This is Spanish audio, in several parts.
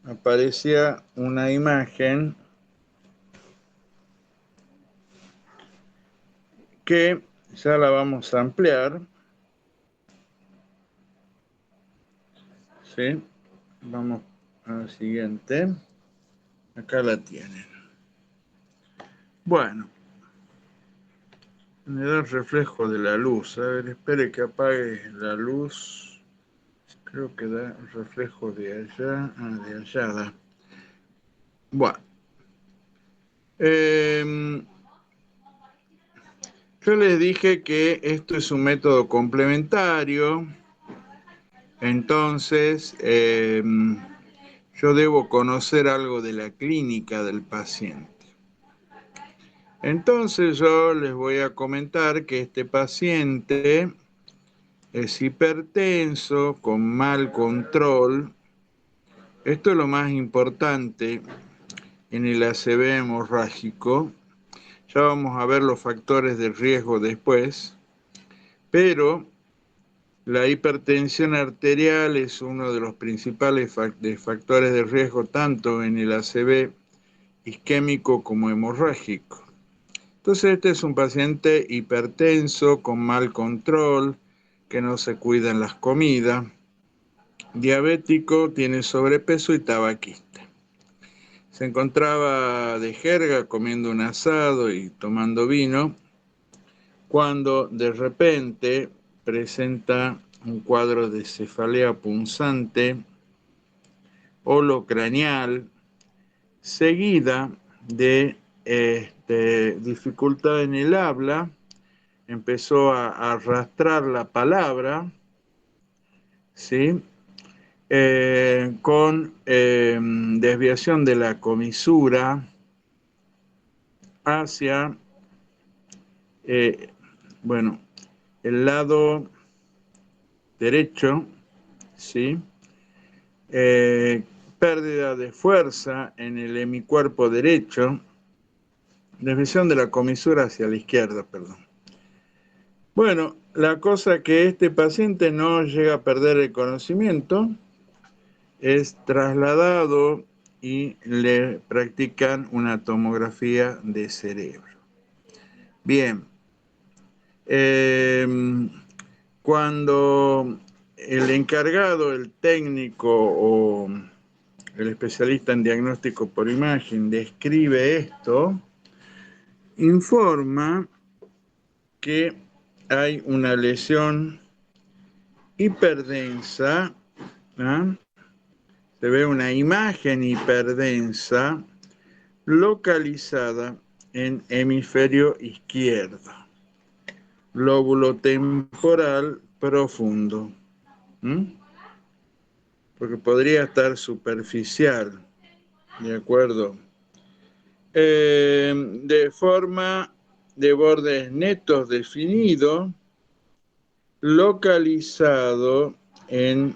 aparecía una imagen que ya la vamos a ampliar, ¿sí? Vamos al siguiente. Acá la tienen. Bueno, me da el reflejo de la luz. A ver, espere que apague la luz. Creo que da el reflejo de allá. Ah, de allá da. Bueno. Yo les dije que esto es un método complementario. Entonces, yo debo conocer algo de la clínica del paciente. Entonces yo les voy a comentar que este paciente es hipertenso, con mal control. Esto es lo más importante en el ACV hemorrágico. Ya vamos a ver los factores de riesgo después, pero la hipertensión arterial es uno de los principales factores de riesgo tanto en el ACV isquémico como hemorrágico. Entonces este es un paciente hipertenso, con mal control, que no se cuida en las comidas, diabético, tiene sobrepeso y tabaquista. Se encontraba de jerga comiendo un asado y tomando vino, cuando de repente presenta un cuadro de cefalea punzante, holocranial, seguida de dificultad en el habla. Empezó a arrastrar la palabra, ¿sí? Con desviación de la comisura hacia, eh, bueno, el lado derecho, ¿sí? Eh, pérdida de fuerza en el hemicuerpo derecho, desviación de la comisura hacia la izquierda, perdón. Bueno, la cosa que este paciente no llega a perder el conocimiento, es trasladado y le practican una tomografía de cerebro. Bien, eh, cuando el encargado, el técnico o el especialista en diagnóstico por imagen describe esto, informa que hay una lesión hiperdensa, ¿ah? Se ve una imagen hiperdensa localizada en hemisferio izquierdo, lóbulo temporal profundo, porque podría estar superficial, ¿de acuerdo? De forma de bordes netos definido, localizado en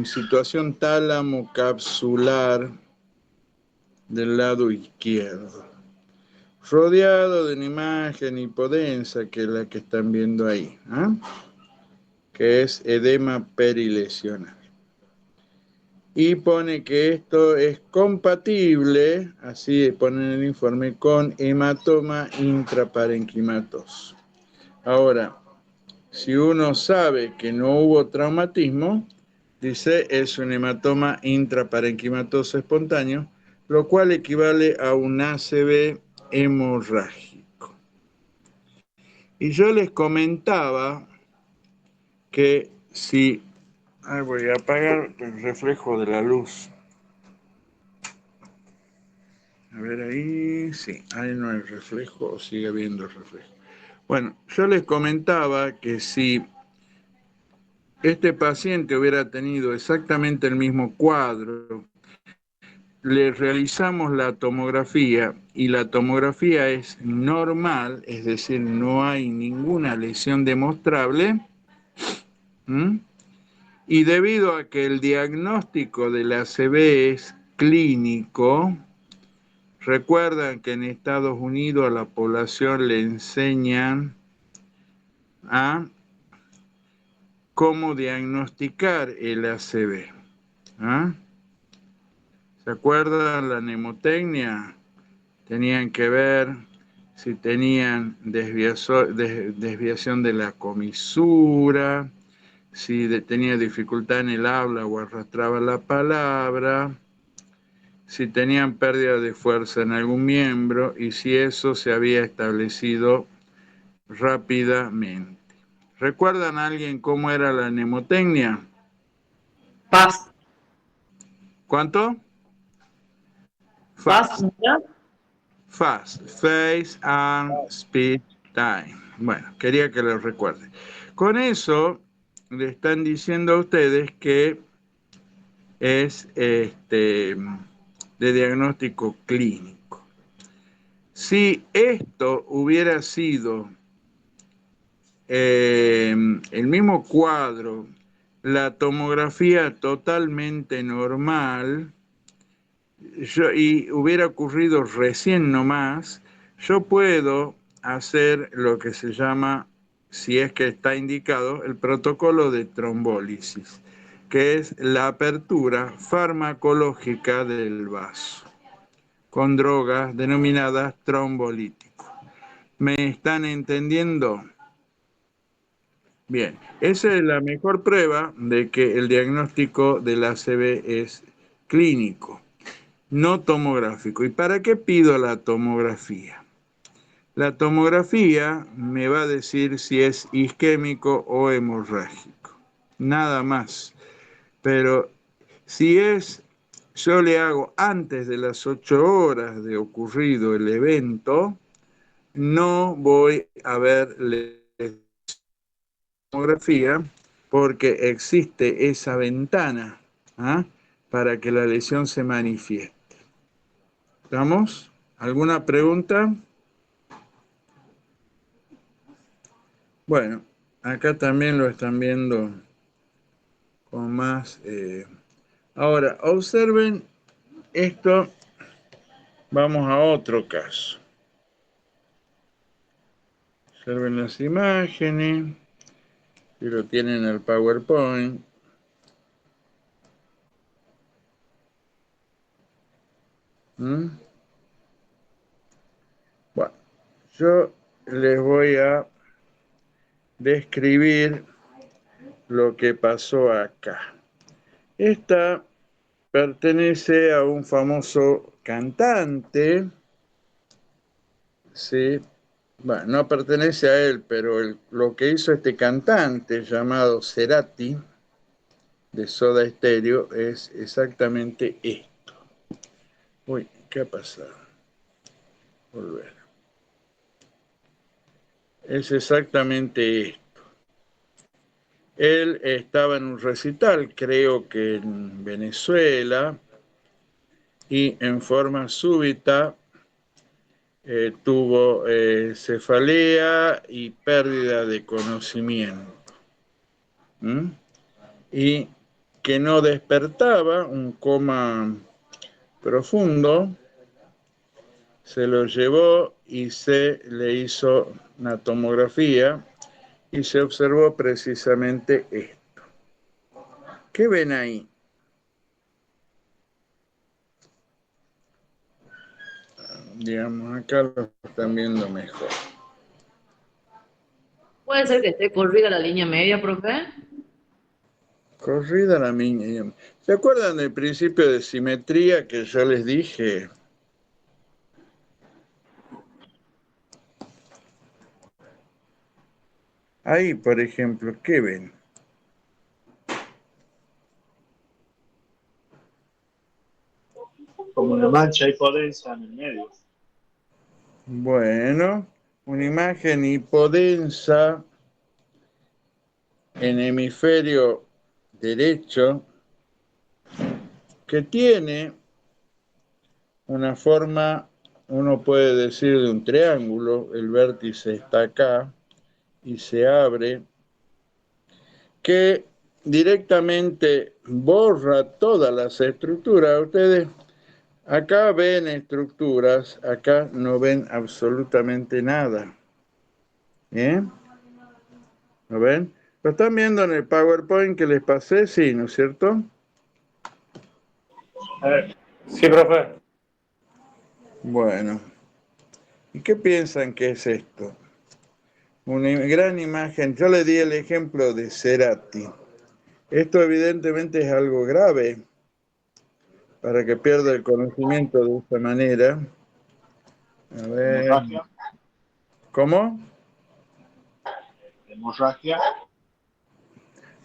situación tálamo capsular del lado izquierdo, rodeado de una imagen hipodensa que es la que están viendo ahí, ¿eh? Que es edema perilesional. Y pone que esto es compatible, así pone en el informe, con hematoma intraparenquimatoso. Ahora, si uno sabe que no hubo traumatismo, dice es un hematoma intraparenquimatoso espontáneo, lo cual equivale a un ACV hemorrágico. Y yo les comentaba que si... voy a apagar el reflejo de la luz. A ver ahí, sí, ahí no hay reflejo, o sigue habiendo reflejo. Bueno, yo les comentaba que si este paciente hubiera tenido exactamente el mismo cuadro, le realizamos la tomografía y la tomografía es normal, es decir, no hay ninguna lesión demostrable, ¿m? Y debido a que el diagnóstico de la ACV es clínico, recuerdan que en Estados Unidos a la población le enseñan a cómo diagnosticar el ACV. ¿Ah? ¿Se acuerdan la mnemotecnia? Tenían que ver si tenían desviación de la comisura, si tenía dificultad en el habla o arrastraba la palabra, si tenían pérdida de fuerza en algún miembro y si eso se había establecido rápidamente. ¿Recuerdan a alguien cómo era la mnemotecnia? Fast. ¿Cuánto? Fast, ¿no? Fast. Face and speech time. Bueno, quería que lo recuerden. Con eso le están diciendo a ustedes que es de diagnóstico clínico. Si esto hubiera sido el mismo cuadro, la tomografía totalmente normal, y hubiera ocurrido recién nomás, yo puedo hacer lo que se llama, si es que está indicado, el protocolo de trombólisis, que es la apertura farmacológica del vaso, con drogas denominadas trombolíticos. ¿Me están entendiendo? Bien, esa es la mejor prueba de que el diagnóstico del ACV es clínico, no tomográfico. ¿Y para qué pido la tomografía? La tomografía me va a decir si es isquémico o hemorrágico, nada más. Pero si es, yo le hago antes de las 8 horas de ocurrido el evento, no voy a ver la tomografía porque existe esa ventana, ¿ah?, para que la lesión se manifieste. ¿Estamos? ¿Alguna pregunta? Bueno, acá también lo están viendo con más. Ahora, observen esto. Vamos a otro caso. Observen las imágenes. Si lo tienen el PowerPoint. ¿Mm? Bueno, yo les voy a describir lo que pasó acá. Esta pertenece a un famoso cantante, ¿sí? Bueno, no pertenece a él, pero lo que hizo este cantante llamado Cerati, de Soda Stereo, es exactamente esto. Uy, ¿qué ha pasado? Volver. Es exactamente esto. Él estaba en un recital, creo que en Venezuela, y en forma súbita tuvo cefalea y pérdida de conocimiento. ¿Mm? Y que no despertaba, un coma profundo, se lo llevó y se le hizo una tomografía y se observó precisamente esto. ¿Qué ven ahí? Digamos, acá lo están viendo mejor. Puede ser que esté corrida la línea media, profe. Corrida la niña. ¿Se acuerdan del principio de simetría que yo les dije? Ahí, por ejemplo, ¿qué ven? Como una mancha hipodensa en el medio. Bueno, una imagen hipodensa en hemisferio derecho que tiene una forma, uno puede decir, de un triángulo. El vértice está acá y se abre, que directamente borra todas las estructuras. Ustedes acá ven estructuras, acá no ven absolutamente nada. ¿Bien? ¿Lo ven? ¿Lo están viendo en el PowerPoint que les pasé? Sí, ¿no es cierto? Sí, profe. Bueno, ¿y qué piensan que es esto? Una gran imagen. Yo le di el ejemplo de Cerati. Esto evidentemente es algo grave para que pierda el conocimiento de esta manera. A ver, Hemorragia. ¿cómo? Hemorragia.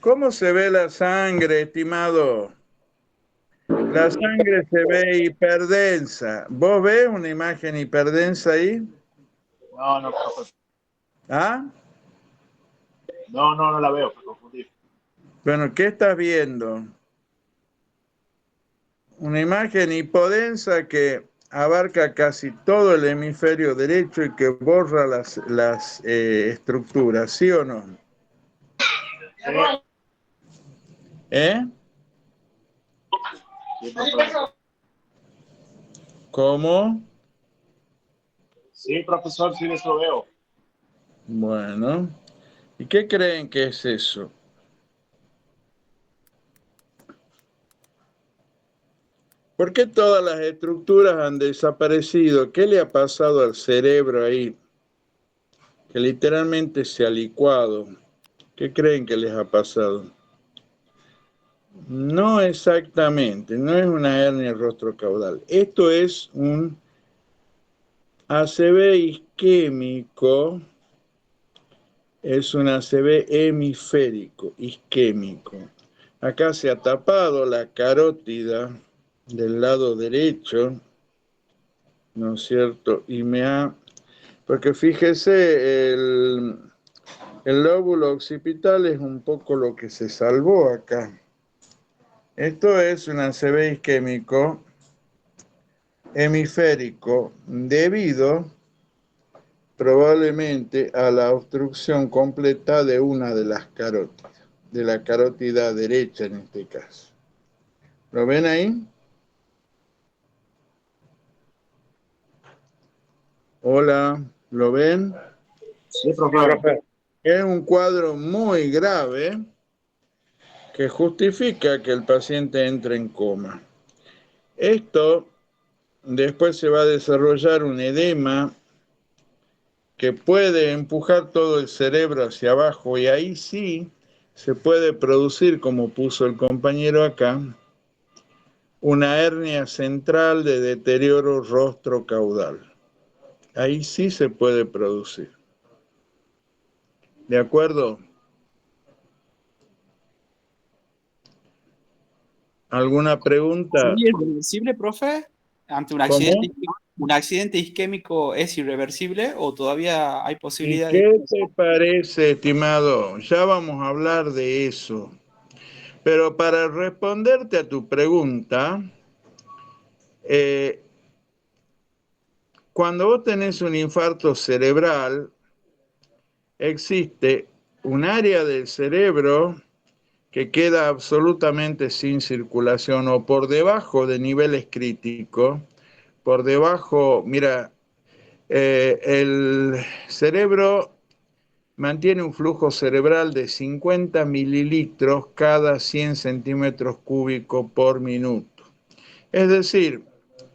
¿Cómo se ve la sangre, estimado? La sangre se ve hiperdensa. ¿Vos ves una imagen hiperdensa ahí? No, no, profe. ¿Ah? No la veo, me confundí. Bueno, ¿qué estás viendo? Una imagen hipodensa que abarca casi todo el hemisferio derecho y que borra las estructuras, ¿sí o no? Sí, ¿Eh? sí, profe. ¿Cómo? Sí, profesor, sí, eso veo. Bueno, ¿y qué creen que es eso? ¿Por qué todas las estructuras han desaparecido? ¿Qué le ha pasado al cerebro ahí? Que literalmente se ha licuado. ¿Qué creen que les ha pasado? No exactamente, no es una hernia rostrocaudal. Esto es un ACV isquémico, es un ACV hemisférico, isquémico. Acá se ha tapado la carótida del lado derecho, ¿no es cierto? Porque fíjese, el lóbulo occipital es un poco lo que se salvó acá. Esto es un ACV isquémico hemisférico debido probablemente a la obstrucción completa de una de las carótidas, de la carótida derecha en este caso. ¿Lo ven ahí? Hola, ¿lo ven? Sí, profe. Es un cuadro muy grave que justifica que el paciente entre en coma. Esto después se va a desarrollar un edema que puede empujar todo el cerebro hacia abajo y ahí sí se puede producir, como puso el compañero acá, una hernia central de deterioro rostro-caudal. Ahí sí se puede producir. ¿De acuerdo? ¿Alguna pregunta? ¿Sería irreversible, profe? ¿Ante ¿Cómo? un accidente isquémico es irreversible o todavía hay ¿Y posibilidad de qué que te parece, estimado? Ya vamos a hablar de eso. Pero para responderte a tu pregunta, eh, cuando vos tenés un infarto cerebral, existe un área del cerebro que queda absolutamente sin circulación o por debajo de niveles críticos, por debajo, mira, el cerebro mantiene un flujo cerebral de 50 mililitros cada 100 centímetros cúbicos por minuto. Es decir,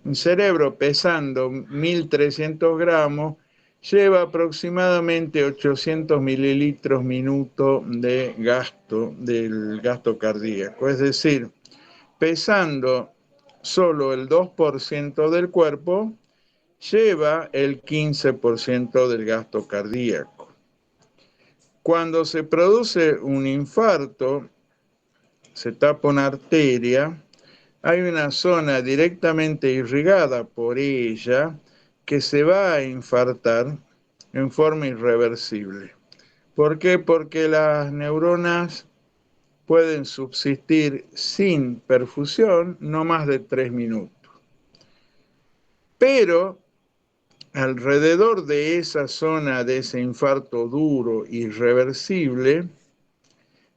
un cerebro pesando 1.300 gramos lleva aproximadamente 800 mililitros minuto de gasto, del gasto cardíaco. Es decir, pesando solo el 2% del cuerpo, lleva el 15% del gasto cardíaco. Cuando se produce un infarto, se tapa una arteria, hay una zona directamente irrigada por ella que se va a infartar en forma irreversible. ¿Por qué? Porque las neuronas pueden subsistir sin perfusión no más de 3 minutos. Pero alrededor de esa zona de ese infarto duro, irreversible,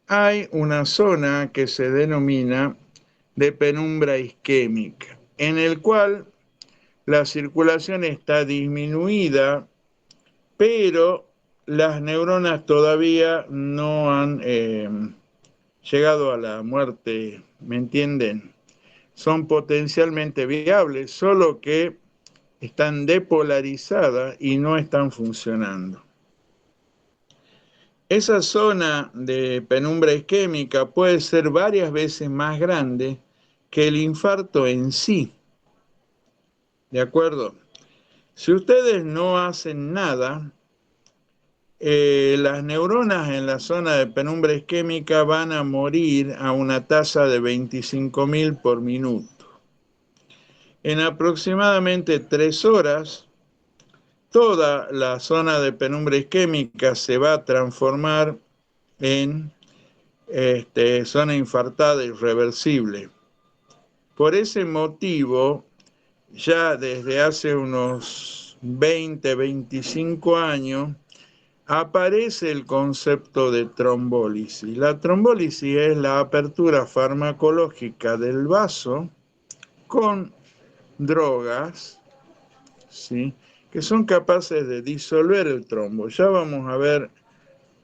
hay una zona que se denomina de penumbra isquémica, en el cual la circulación está disminuida, pero las neuronas todavía no han llegado a la muerte, ¿me entienden? Son potencialmente viables, solo que están depolarizadas y no están funcionando. Esa zona de penumbra isquémica puede ser varias veces más grande que el infarto en sí. ¿De acuerdo? Si ustedes no hacen nada, las neuronas en la zona de penumbra isquémica van a morir a una tasa de 25.000 por minuto. En aproximadamente 3 horas, toda la zona de penumbra isquémica se va a transformar en zona infartada irreversible. Por ese motivo, ya desde hace unos 20, 25 años, aparece el concepto de trombólisis. La trombólisis es la apertura farmacológica del vaso con drogas, ¿sí?, que son capaces de disolver el trombo. Ya vamos a ver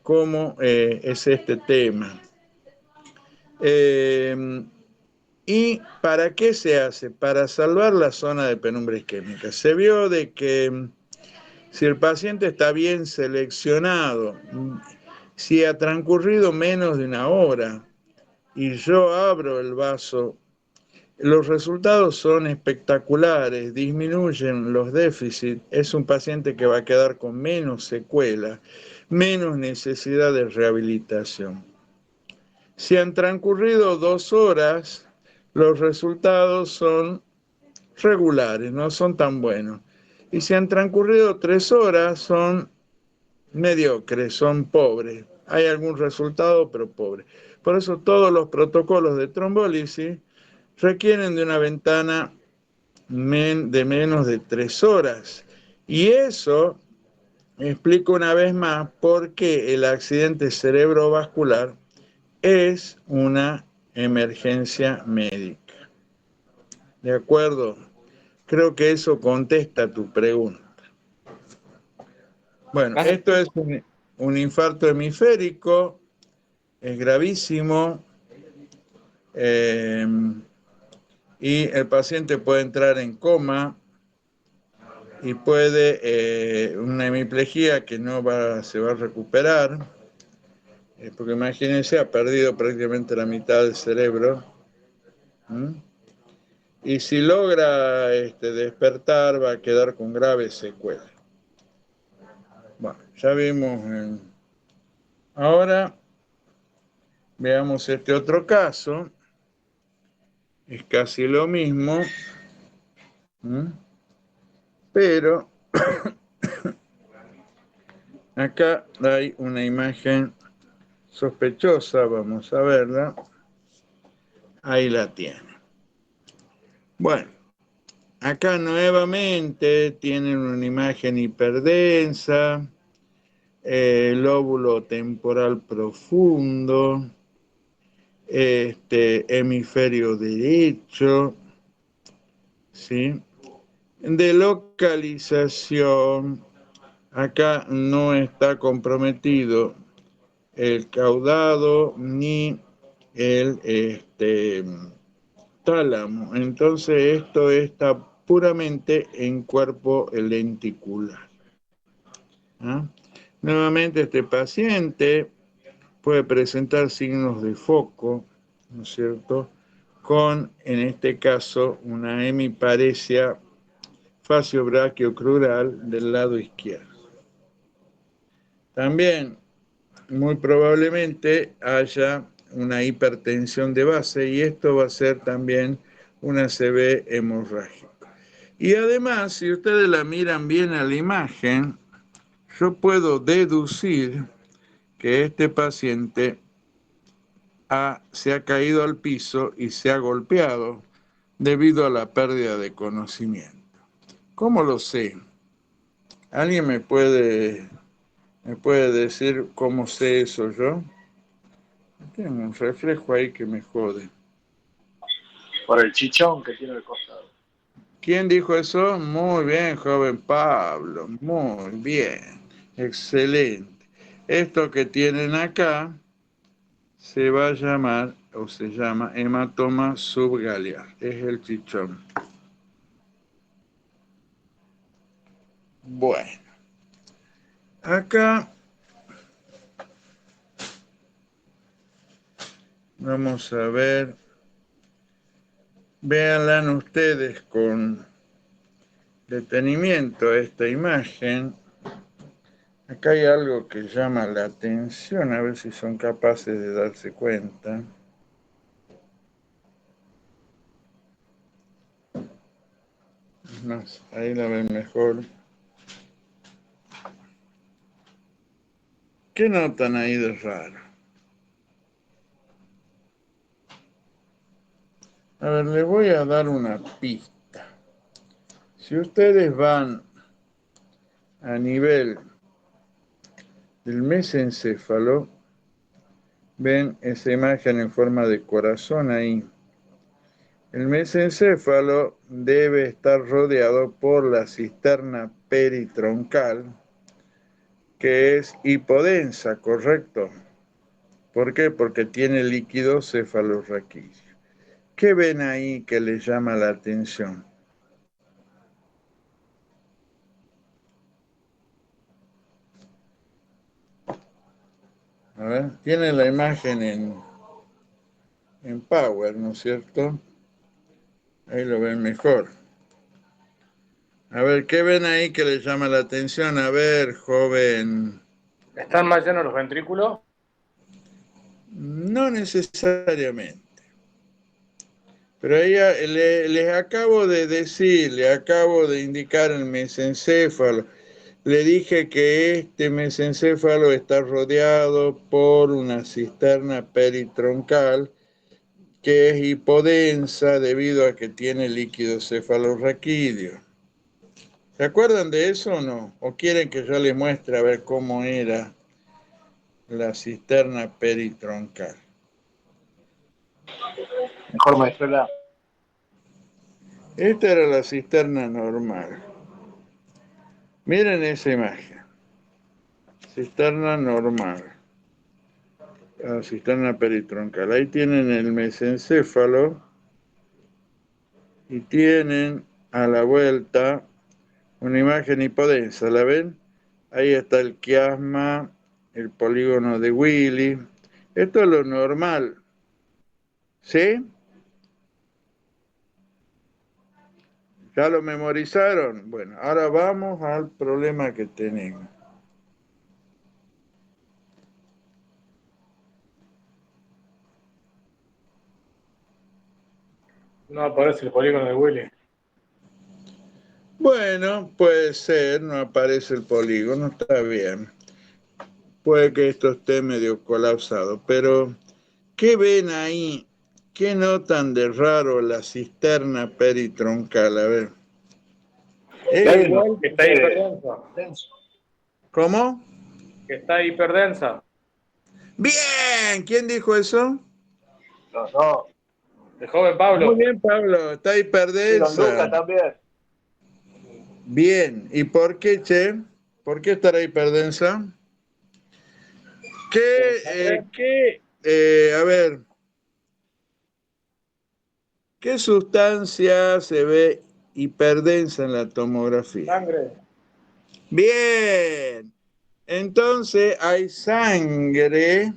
cómo es este tema. ¿Y para qué se hace? Para salvar la zona de penumbra isquémica. Se vio de que si el paciente está bien seleccionado, si ha transcurrido menos de una hora y yo abro el vaso, los resultados son espectaculares, disminuyen los déficits, es un paciente que va a quedar con menos secuelas, menos necesidad de rehabilitación. Si han transcurrido 2 horas, los resultados son regulares, no son tan buenos. Y si han transcurrido 3 horas, son mediocres, son pobres. Hay algún resultado, pero pobre. Por eso todos los protocolos de trombólisis requieren de una ventana de menos de 3 horas. Y eso explica una vez más por qué el accidente cerebrovascular es una emergencia médica. ¿De acuerdo? Creo que eso contesta tu pregunta. Bueno, Gracias. esto es un infarto hemisférico, es gravísimo, y el paciente puede entrar en coma y puede una hemiplegia que no se va a recuperar, porque imagínense, ha perdido prácticamente la mitad del cerebro. Y si logra despertar, va a quedar con graves secuelas. Bueno, ya vimos. Ahora veamos este otro caso. Es casi lo mismo, pero acá hay una imagen sospechosa, vamos a verla. Ahí la tiene. Bueno, acá nuevamente tienen una imagen hiperdensa, lóbulo temporal profundo, hemisferio derecho, ¿sí? De localización, acá no está comprometido el caudado ni el tálamo. Entonces esto está puramente en cuerpo lenticular. ¿Ah? Nuevamente este paciente puede presentar signos de foco, ¿no es cierto?, con, en este caso, una hemiparesia facio-brachiocrural del lado izquierdo. También, muy probablemente, haya una hipertensión de base y esto va a ser también una ACV hemorrágico. Y además, si ustedes la miran bien a la imagen, yo puedo deducir que este paciente se ha caído al piso y se ha golpeado debido a la pérdida de conocimiento. ¿Cómo lo sé? ¿Alguien me puede decir cómo sé eso yo? Tengo un reflejo ahí que me jode. Por el chichón que tiene al costado. ¿Quién dijo eso? Muy bien, joven Pablo, muy bien. Excelente. Esto que tienen acá se va a llamar, o se llama, hematoma subgalear. Es el chichón. Bueno, acá vamos a ver. Véanla ustedes con detenimiento esta imagen. Acá hay algo que llama la atención, a ver si son capaces de darse cuenta. Más, ahí la ven mejor. ¿Qué notan ahí de raro? A ver, les voy a dar una pista. Si ustedes van a nivel del mesencéfalo, ven esa imagen en forma de corazón ahí. El mesencéfalo debe estar rodeado por la cisterna peritroncal, que es hipodensa, ¿correcto? ¿Por qué? Porque tiene líquido cefalorraquídeo. ¿Qué ven ahí que les llama la atención? A ver, tiene la imagen en Power, ¿no es cierto? Ahí lo ven mejor. A ver, ¿qué ven ahí que les llama la atención? A ver, joven. ¿Están más llenos los ventrículos? No necesariamente. Pero ahí les acabo de decir, le acabo de indicar el mesencéfalo. Le dije que este mesencéfalo está rodeado por una cisterna peritroncal que es hipodensa debido a que tiene líquido cefalorraquídeo. ¿Se acuerdan de eso o no? ¿O quieren que yo les muestre a ver cómo era la cisterna peritroncal? Mejor maestrela. Esta era la cisterna normal. Miren esa imagen. Cisterna normal. La cisterna peritroncal. Ahí tienen el mesencéfalo y tienen a la vuelta una imagen hipodensa. ¿La ven? Ahí está el quiasma, el polígono de Willy. Esto es lo normal. ¿Sí? ¿Ya lo memorizaron? Bueno, ahora vamos al problema que tenemos. No aparece el polígono de Willy. Bueno, puede ser, no aparece el polígono, está bien. Puede que esto esté medio colapsado, pero ¿qué ven ahí? ¿Qué notan de raro la cisterna peritroncal? A ver. ¿Es igual? Que está hiperdensa. ¿Cómo? Que está hiperdensa. Bien, ¿quién dijo eso? Los dos. El joven Muy Pablo. bien, Pablo, está Y don Lucas hiperdensa. también. Bien, ¿y por qué, che? ¿Por qué estará hiperdensa? A ver, ¿qué sustancia se ve hiperdensa en la tomografía? Sangre. Bien, entonces hay sangre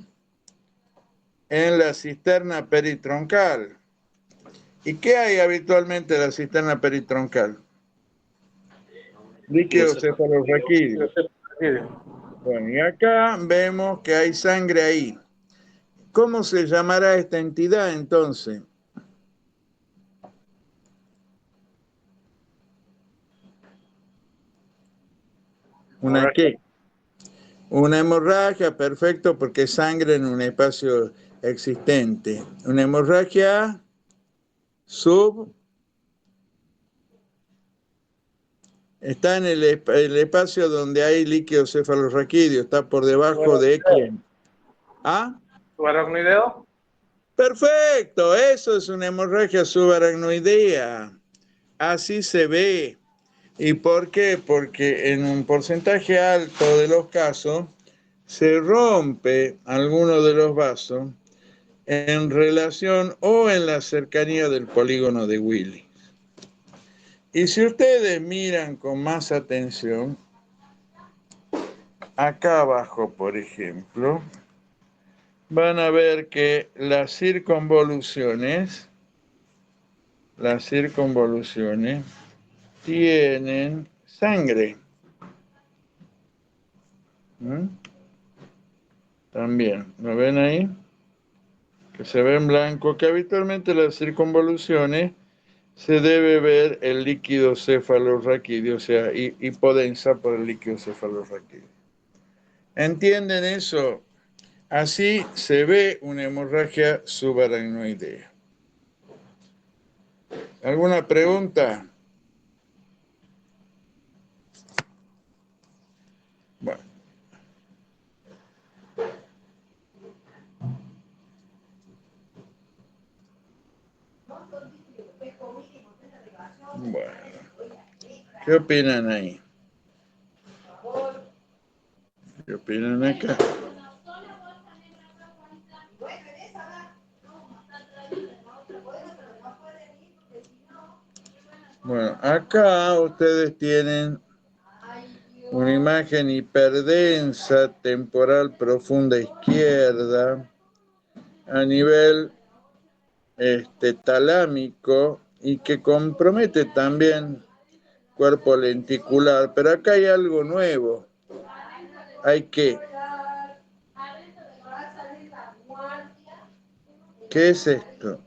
en la cisterna peritroncal. ¿Y qué hay habitualmente en la cisterna peritroncal? Líquido cefalorraquídeo. Bueno, y acá vemos que hay sangre ahí. ¿Cómo se llamará esta entidad entonces? ¿Una qué? Una hemorragia, perfecto, porque es sangre en un espacio existente. Una hemorragia está en el espacio donde hay líquido cefalorraquídeo, está por debajo de quién. ¿Ah? ¿Subaracnoideo? Perfecto, eso es una hemorragia subaracnoidea. Así se ve. ¿Y por qué? Porque en un porcentaje alto de los casos se rompe alguno de los vasos en relación o en la cercanía del polígono de Willis. Y si ustedes miran con más atención, acá abajo, por ejemplo, van a ver que las circunvoluciones tienen sangre. ¿Mm? También, ¿lo ven ahí? Que se ve en blanco, que habitualmente las circunvoluciones se debe ver el líquido cefalorraquídeo, o sea, hipodensa por el líquido cefalorraquídeo. ¿Entienden eso? Así se ve una hemorragia subaracnoidea. ¿Alguna pregunta? Bueno. Bueno. ¿Qué opinan ahí? ¿Qué opinan acá? Bueno, acá ustedes tienen una imagen hiperdensa temporal profunda izquierda a nivel talámico y que compromete también cuerpo lenticular, pero acá hay algo nuevo. Hay que... ¿Qué es esto?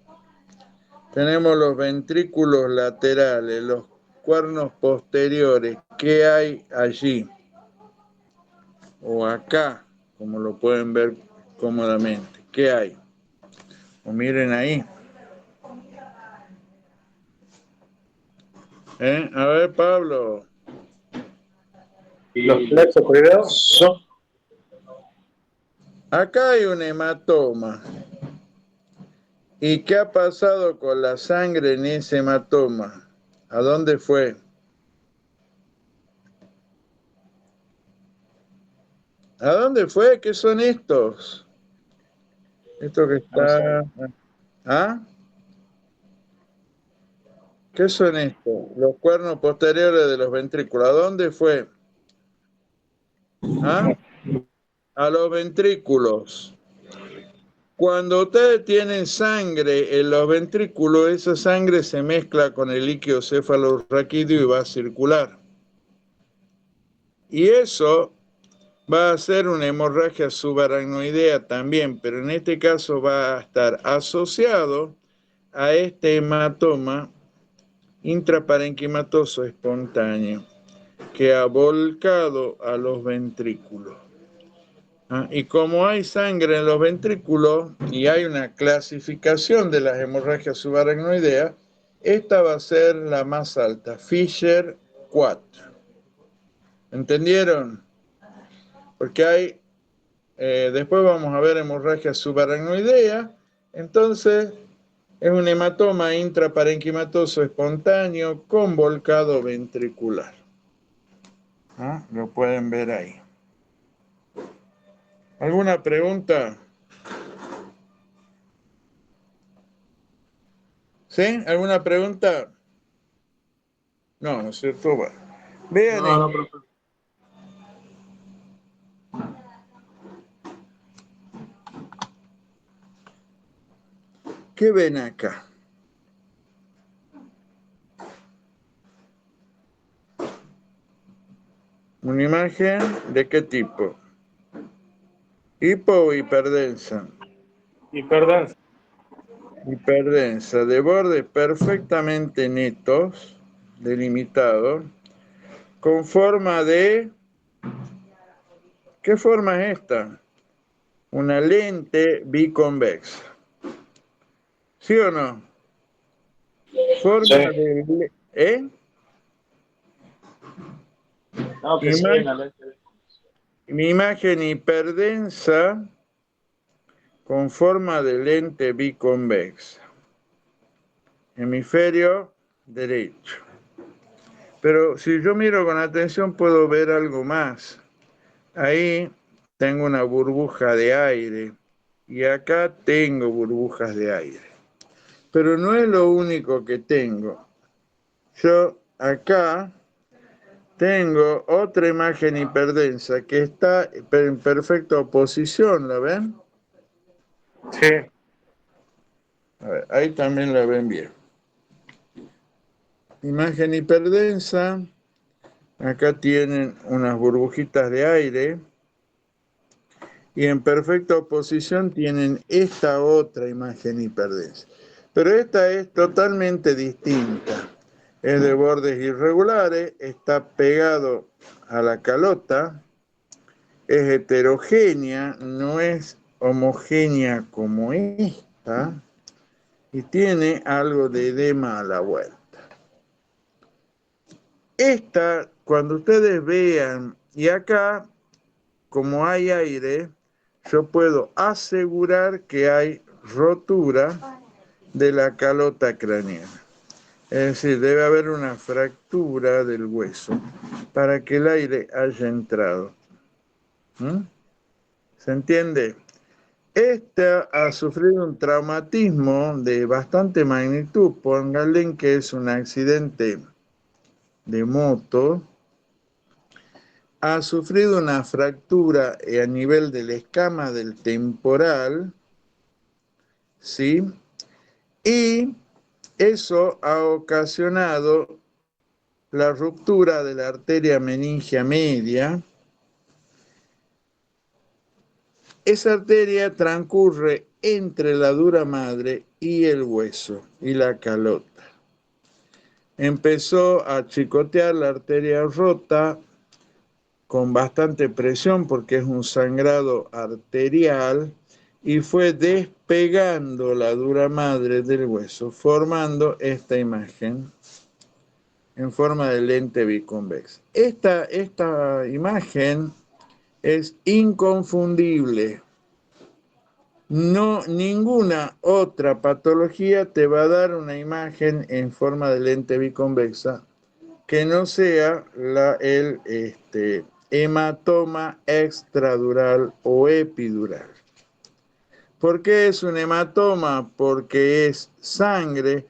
Tenemos los ventrículos laterales, los cuernos posteriores. ¿Qué hay allí? O acá, como lo pueden ver cómodamente. ¿Qué hay? O miren ahí. A ver, Pablo. Los plexos privados. Acá hay un hematoma. ¿Y qué ha pasado con la sangre en ese hematoma? ¿A dónde fue? ¿A dónde fue? ¿Qué son estos? Esto que está... ¿Ah? ¿Qué son estos? Los cuernos posteriores de los ventrículos. ¿A dónde fue? ¿Ah? A los ventrículos. Cuando ustedes tienen sangre en los ventrículos, esa sangre se mezcla con el líquido cefalorraquídeo y va a circular. Y eso va a ser una hemorragia subaracnoidea también, pero en este caso va a estar asociado a este hematoma intraparenquimatoso espontáneo que ha volcado a los ventrículos. Y como hay sangre en los ventrículos y hay una clasificación de las hemorragias subaracnoideas, esta va a ser la más alta, Fisher 4. ¿Entendieron? Porque hay, después vamos a ver hemorragia subaracnoidea, entonces es un hematoma intraparenquimatoso espontáneo con volcado ventricular. Lo pueden ver ahí. ¿Alguna pregunta? ¿Sí? ¿Alguna pregunta? No, ¿no es cierto? Bueno. Vean No, profe. ¿Qué ven acá? ¿Una imagen de qué tipo? ¿Hipo o hiperdensa? Hiperdensa. Hiperdensa, de bordes perfectamente netos, delimitados, con forma de... ¿Qué forma es esta? Una lente biconvexa. ¿Sí o no? Forma Sí. de... ¿Eh? No, que sí, en la lente. Mi imagen hiperdensa con forma de lente biconvexa. Hemisferio derecho. Pero si yo miro con atención puedo ver algo más. Ahí tengo una burbuja de aire y acá tengo burbujas de aire. Pero no es lo único que tengo. Yo acá tengo otra imagen hiperdensa que está en perfecta oposición, ¿la ven? Sí. A ver, ahí también la ven bien. Imagen hiperdensa. Acá tienen unas burbujitas de aire. Y en perfecta oposición tienen esta otra imagen hiperdensa. Pero esta es totalmente distinta. Es de bordes irregulares, está pegado a la calota, es heterogénea, no es homogénea como esta, y tiene algo de edema a la vuelta. Esta, cuando ustedes vean, y acá, como hay aire, yo puedo asegurar que hay rotura de la calota craneana. Es decir, debe haber una fractura del hueso para que el aire haya entrado. ¿Mm? ¿Se entiende? Esta ha sufrido un traumatismo de bastante magnitud. Pónganle que es un accidente de moto. Ha sufrido una fractura a nivel de la escama del temporal, ¿sí? Y eso ha ocasionado la ruptura de la arteria meningia media. Esa arteria transcurre entre la dura madre y el hueso y la calota. Empezó a chicotear la arteria rota con bastante presión porque es un sangrado arterial y fue despegando la dura madre del hueso, formando esta imagen en forma de lente biconvexa. Esta imagen es inconfundible. No, ninguna otra patología te va a dar una imagen en forma de lente biconvexa que no sea el hematoma extradural o epidural. ¿Por qué es un hematoma? Porque es sangre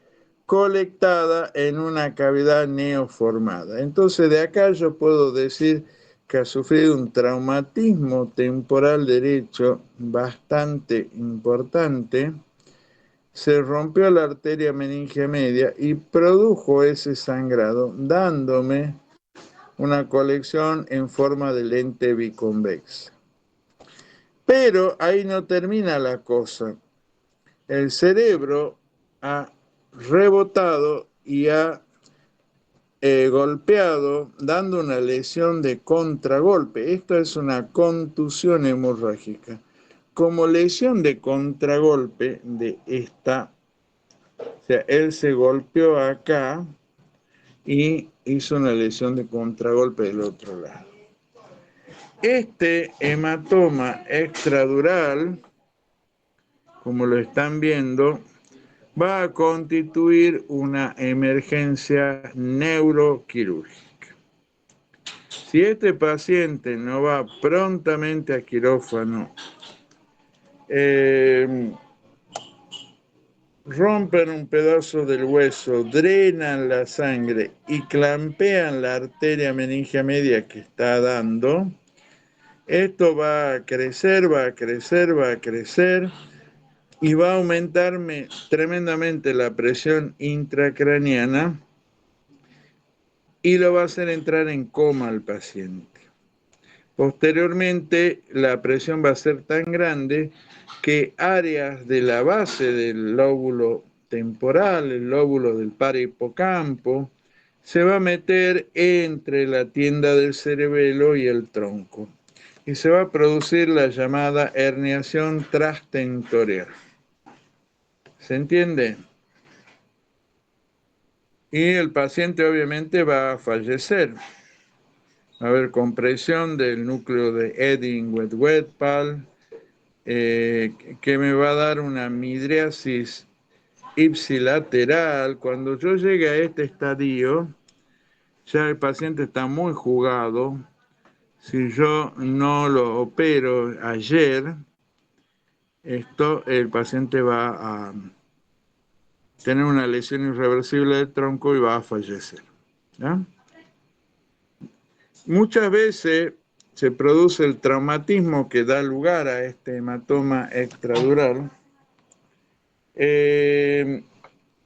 colectada en una cavidad neoformada. Entonces de acá yo puedo decir que ha sufrido un traumatismo temporal derecho bastante importante, se rompió la arteria meningia media y produjo ese sangrado, dándome una colección en forma de lente biconvexa. Pero ahí no termina la cosa. El cerebro ha rebotado y ha golpeado, dando una lesión de contragolpe. Esto es una contusión hemorrágica. Como lesión de contragolpe de esta, o sea, él se golpeó acá y hizo una lesión de contragolpe del otro lado. Este hematoma extradural, como lo están viendo, va a constituir una emergencia neuroquirúrgica. Si este paciente no va prontamente a quirófano, rompen un pedazo del hueso, drenan la sangre y clampean la arteria meningia media que está dando, esto va a crecer, va a crecer, va a crecer y va a aumentarme tremendamente la presión intracraniana y lo va a hacer entrar en coma al paciente. Posteriormente, la presión va a ser tan grande que áreas de la base del lóbulo temporal, el lóbulo del parahipocampo, se va a meter entre la tienda del cerebelo y el tronco. Y se va a producir la llamada herniación trastentorial. ¿Se entiende? Y el paciente obviamente va a fallecer. Va a haber compresión del núcleo de Ewing-Wedgwood-Pal, que me va a dar una midriasis ipsilateral. Cuando yo llegue a este estadio, ya el paciente está muy jugado. Si yo no lo opero ayer, el paciente va a tener una lesión irreversible del tronco y va a fallecer. ¿Ya? Muchas veces se produce el traumatismo que da lugar a este hematoma extradural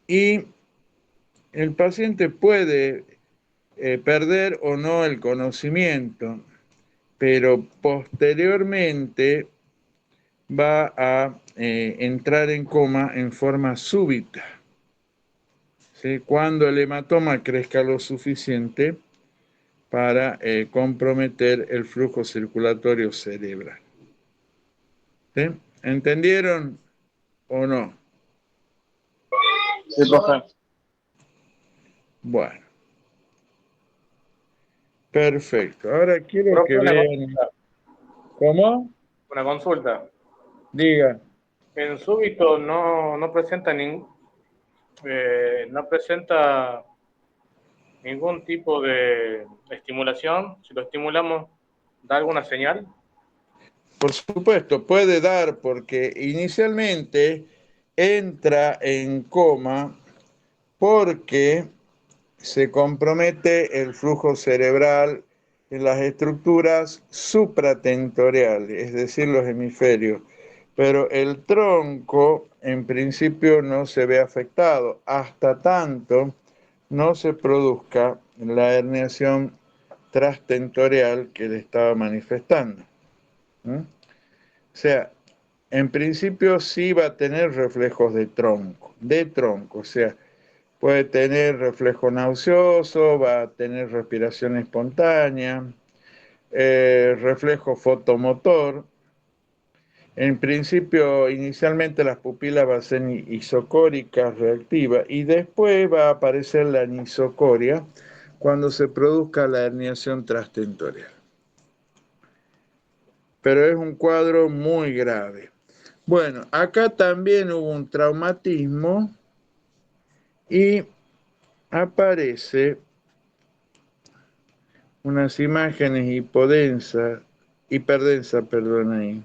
y el paciente puede perder o no el conocimiento, pero posteriormente va a entrar en coma en forma súbita. ¿Sí? Cuando el hematoma crezca lo suficiente para comprometer el flujo circulatorio cerebral. ¿Sí? ¿Entendieron o no? Sí, profe. Bueno, perfecto. Ahora quiero Profe, que vean. ¿Cómo? una consulta. Diga. En súbito no presenta no presenta ningún tipo de estimulación. Si lo estimulamos, ¿da alguna señal? Por supuesto, puede dar porque inicialmente entra en coma porque se compromete el flujo cerebral en las estructuras supratentoriales, es decir, los hemisferios. Pero el tronco en principio no se ve afectado hasta tanto no se produzca la herniación trastentorial que le estaba manifestando. ¿Mm? O sea, en principio sí va a tener reflejos de tronco, o sea, puede tener reflejo nauseoso, va a tener respiración espontánea, reflejo fotomotor. En principio, inicialmente las pupilas van a ser isocóricas reactivas y después va a aparecer la anisocoria cuando se produzca la herniación trastentorial. Pero es un cuadro muy grave. Bueno, acá también hubo un traumatismo y aparece unas imágenes hiperdensas, perdón ahí,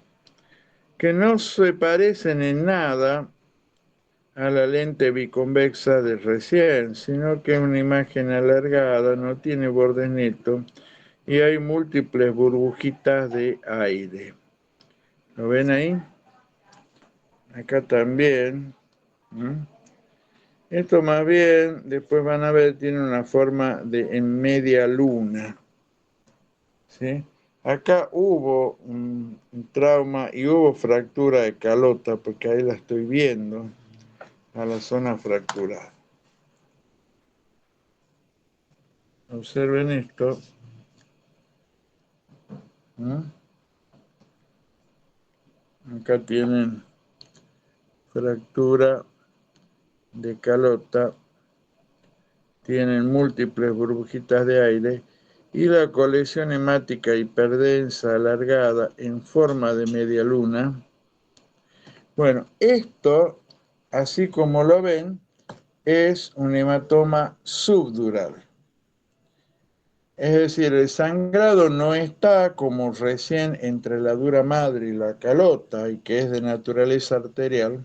que no se parecen en nada a la lente biconvexa de recién, sino que es una imagen alargada, no tiene bordes netos y hay múltiples burbujitas de aire. ¿Lo ven ahí? Acá también. ¿Mm? Esto más bien, después van a ver, tiene una forma de en media luna. ¿Sí? Acá hubo un trauma y hubo fractura de calota, porque ahí la estoy viendo, a la zona fracturada. Observen esto. ¿Mm? Acá tienen fractura de calota, tienen múltiples burbujitas de aire y la colección hemática hiperdensa alargada en forma de media luna. Bueno, esto, así como lo ven, es un hematoma subdural. Es decir, el sangrado no está como recién entre la dura madre y la calota, y que es de naturaleza arterial,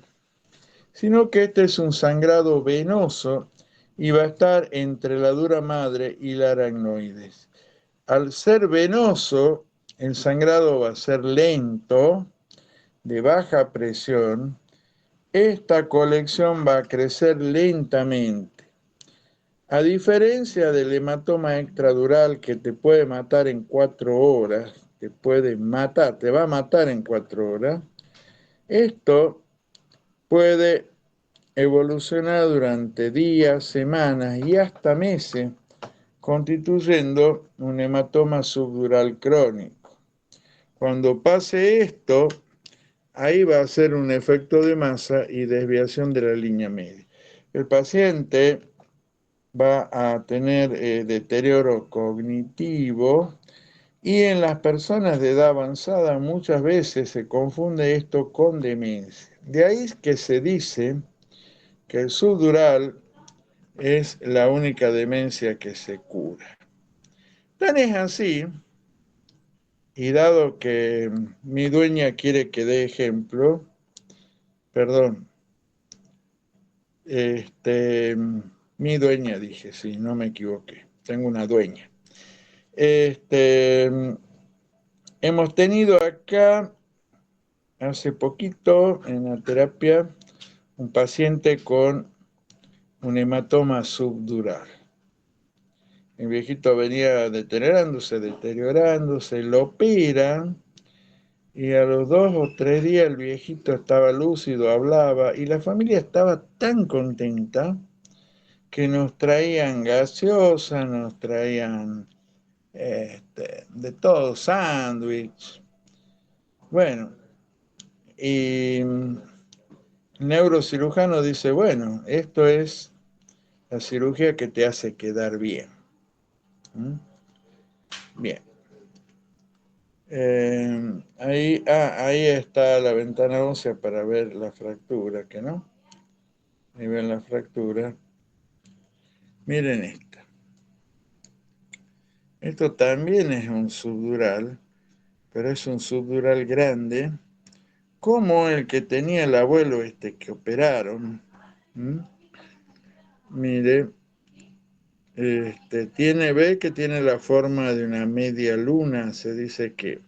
sino que este es un sangrado venoso y va a estar entre la dura madre y la aracnoides. Al ser venoso, el sangrado va a ser lento, de baja presión. Esta colección va a crecer lentamente. A diferencia del hematoma extradural que te puede matar en 4 horas, te va a matar en 4 horas, esto puede evolucionar durante días, semanas y hasta meses, constituyendo un hematoma subdural crónico. Cuando pase esto, ahí va a ser un efecto de masa y desviación de la línea media. El paciente va a tener deterioro cognitivo y en las personas de edad avanzada muchas veces se confunde esto con demencia. De ahí que se dice que el subdural es la única demencia que se cura. Tan es así, y dado que mi dueña quiere que dé ejemplo, perdón, mi dueña dije, sí, no me equivoqué, tengo una dueña. Hemos tenido acá hace poquito en la terapia un paciente con un hematoma subdural. El viejito venía deteriorándose, lo operan y a los 2 o 3 días el viejito estaba lúcido, hablaba y la familia estaba tan contenta que nos traían gaseosa, nos traían de todo, sándwich. Bueno, y el neurocirujano dice, bueno, esto es la cirugía que te hace quedar bien. ¿Mm? Bien. Ahí está la ventana ósea para ver la fractura, ¿que no? Ahí ven la fractura. Miren esta. Esto también es un subdural, pero es un subdural grande, como el que tenía el abuelo que operaron. ¿Mm? Mire, ve que tiene la forma de una media luna. Se dice que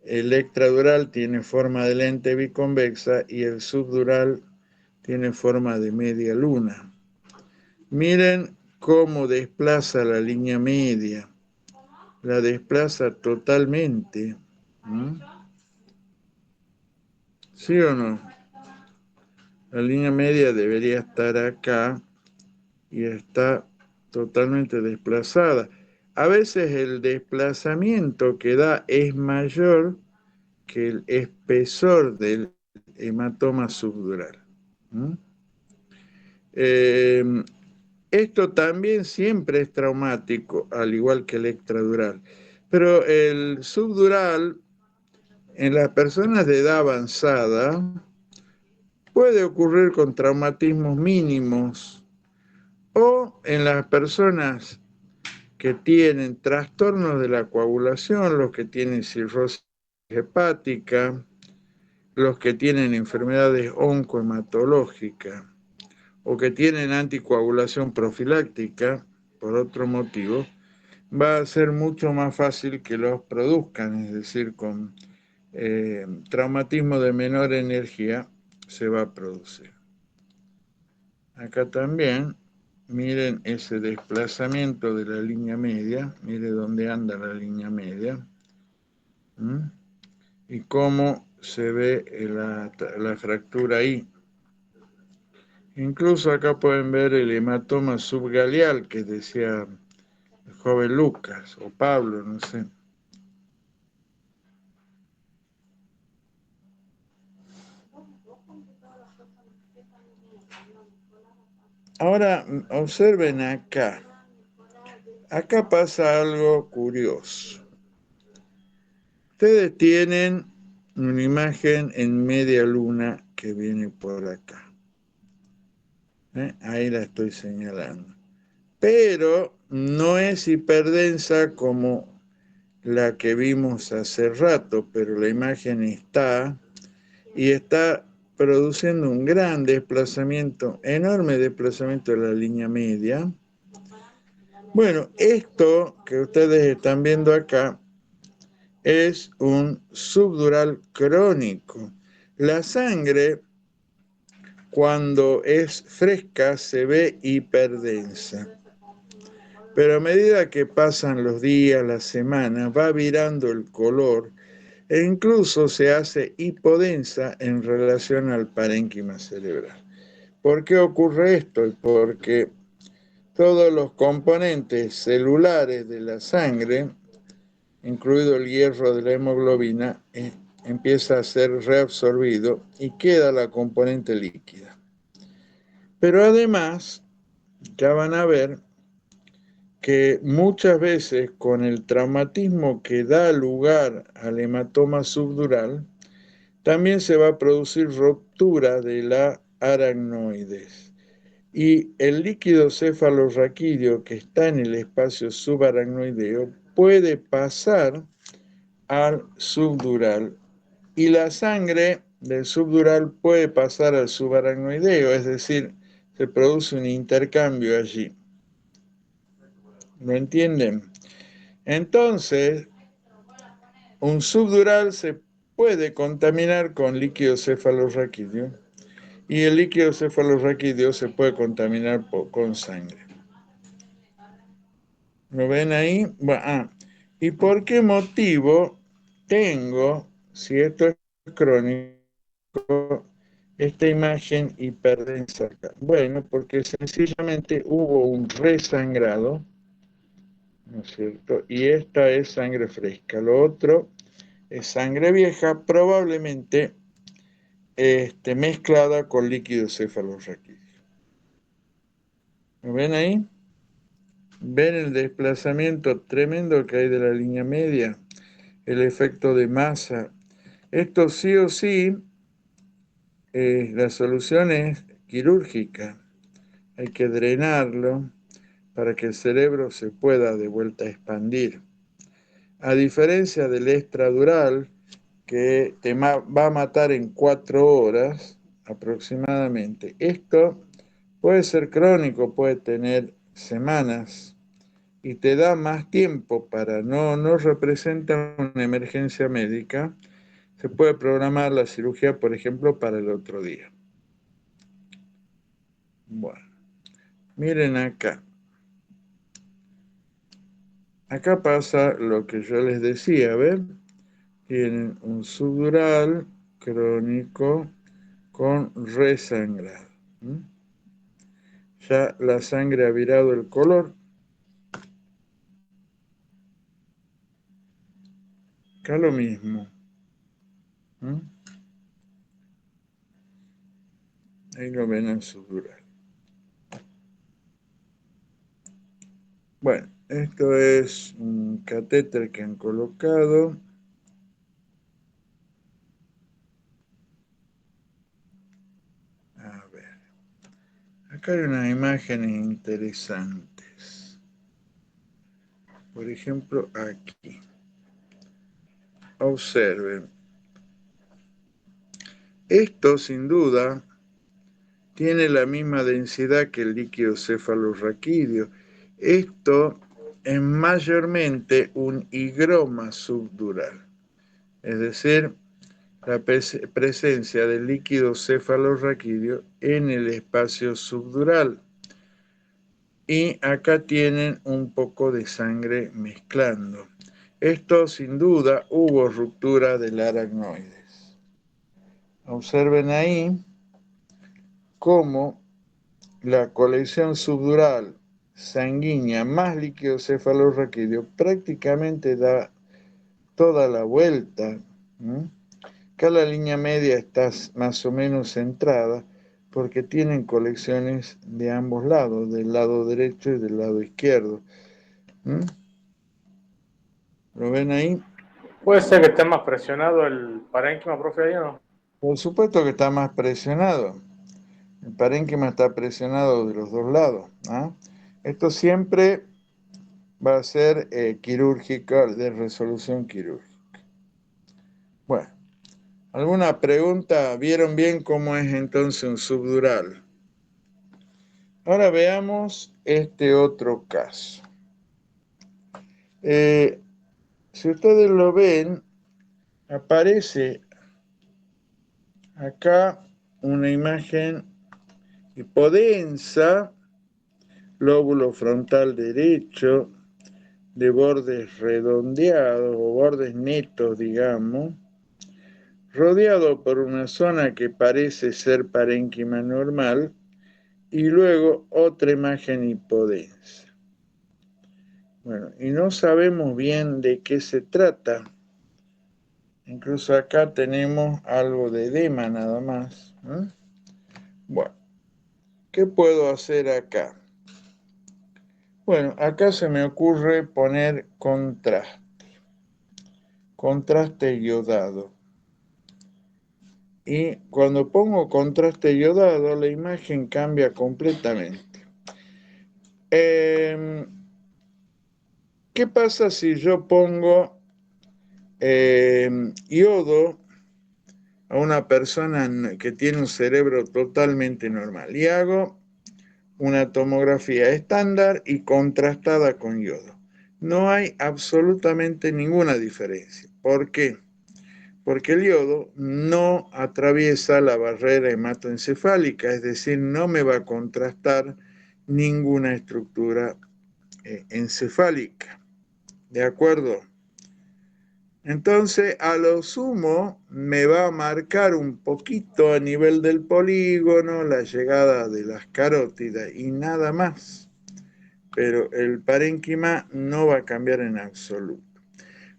el extradural tiene forma de lente biconvexa y el subdural tiene forma de media luna. Miren cómo desplaza la línea media. La desplaza totalmente. ¿Mm? ¿Sí o no? La línea media debería estar acá y está totalmente desplazada. A veces el desplazamiento que da es mayor que el espesor del hematoma subdural. ¿Mm? Esto también siempre es traumático, al igual que el extradural. Pero el subdural, en las personas de edad avanzada, puede ocurrir con traumatismos mínimos o en las personas que tienen trastornos de la coagulación, los que tienen cirrosis hepática, los que tienen enfermedades oncohematológicas o que tienen anticoagulación profiláctica por otro motivo, va a ser mucho más fácil que los produzcan, es decir, con traumatismo de menor energía se va a producir. Acá también, miren ese desplazamiento de la línea media, miren dónde anda la línea media, ¿Mm? Y cómo se ve la fractura ahí. Incluso acá pueden ver el hematoma subgaleal que decía el joven Lucas o Pablo, no sé. Ahora observen acá. Acá pasa algo curioso. Ustedes tienen una imagen en media luna que viene por acá. Ahí la estoy señalando. Pero no es hiperdensa como la que vimos hace rato, pero la imagen está y está produciendo un gran desplazamiento, enorme desplazamiento de la línea media. Bueno, esto que ustedes están viendo acá es un subdural crónico. La sangre, cuando es fresca, se ve hiperdensa. Pero a medida que pasan los días, las semanas, va virando el color e incluso se hace hipodensa en relación al parénquima cerebral. ¿Por qué ocurre esto? Porque todos los componentes celulares de la sangre, incluido el hierro de la hemoglobina, empieza a ser reabsorbido y queda la componente líquida. Pero además, ya van a ver que muchas veces con el traumatismo que da lugar al hematoma subdural, también se va a producir ruptura de la aracnoides. Y el líquido cefalorraquídeo que está en el espacio subaracnoideo puede pasar al subdural. Y la sangre del subdural puede pasar al subaracnoideo, es decir, se produce un intercambio allí. ¿Lo entienden? Entonces, un subdural se puede contaminar con líquido cefalorraquídeo y el líquido cefalorraquídeo se puede contaminar con sangre. ¿Lo ven ahí? Bueno, ¿y por qué motivo tengo, si esto es crónico, esta imagen hiperdensa acá? Bueno, porque sencillamente hubo un resangrado, ¿no es cierto? Y esta es sangre fresca. Lo otro es sangre vieja, probablemente mezclada con líquido cefalorraquídeo. ¿Lo ven ahí? ¿Ven el desplazamiento tremendo que hay de la línea media? El efecto de masa. Esto sí o sí, la solución es quirúrgica. Hay que drenarlo para que el cerebro se pueda de vuelta expandir. A diferencia del extradural, que te va a matar en 4 horas aproximadamente, esto puede ser crónico, puede tener semanas y te da más tiempo para no representa una emergencia médica. Se puede programar la cirugía, por ejemplo, para el otro día. Bueno, miren acá. Acá pasa lo que yo les decía, ¿ven? Tienen un subdural crónico con resangrado. Ya la sangre ha virado el color. Acá lo mismo. Ahí lo ven en subdural. Bueno, esto es un catéter que han colocado. A ver. Acá hay unas imágenes interesantes. Por ejemplo, aquí. Observen. Esto, sin duda, tiene la misma densidad que el líquido cefalorraquídeo. Esto es mayormente un higroma subdural, es decir, la presencia del líquido cefalorraquídeo en el espacio subdural. Y acá tienen un poco de sangre mezclando. Esto, sin duda, hubo ruptura del aracnoides. Observen ahí cómo la colección subdural sanguínea más líquido cefalorraquídeo prácticamente da toda la vuelta. Acá la línea media está más o menos centrada porque tienen colecciones de ambos lados, del lado derecho y del lado izquierdo. ¿Lo ven ahí? ¿Puede ser que esté más presionado el parénquima, profe, ahí o no? Por supuesto que está más presionado. El parénquima está presionado de los dos lados. Esto siempre va a ser quirúrgica, de resolución quirúrgica. Bueno, ¿alguna pregunta? ¿Vieron bien cómo es entonces un subdural? Ahora veamos este otro caso. Si ustedes lo ven, aparece acá una imagen hipodensa, lóbulo frontal derecho, de bordes redondeados o bordes netos, digamos, rodeado por una zona que parece ser parénquima normal y luego otra imagen hipodensa. Bueno, y no sabemos bien de qué se trata. Incluso acá tenemos algo de edema nada más. Bueno, ¿qué puedo hacer acá? Bueno, acá se me ocurre poner contraste iodado. y cuando pongo contraste iodado, la imagen cambia completamente. ¿Qué pasa si yo pongo iodo a una persona que tiene un cerebro totalmente normal y hago una tomografía estándar y contrastada con iodo? No hay absolutamente ninguna diferencia. ¿Por qué? Porque el iodo no atraviesa la barrera hematoencefálica, es decir, no me va a contrastar ninguna estructura encefálica. ¿De acuerdo? Entonces, a lo sumo, me va a marcar un poquito a nivel del polígono la llegada de las carótidas y nada más. Pero el parénquima no va a cambiar en absoluto.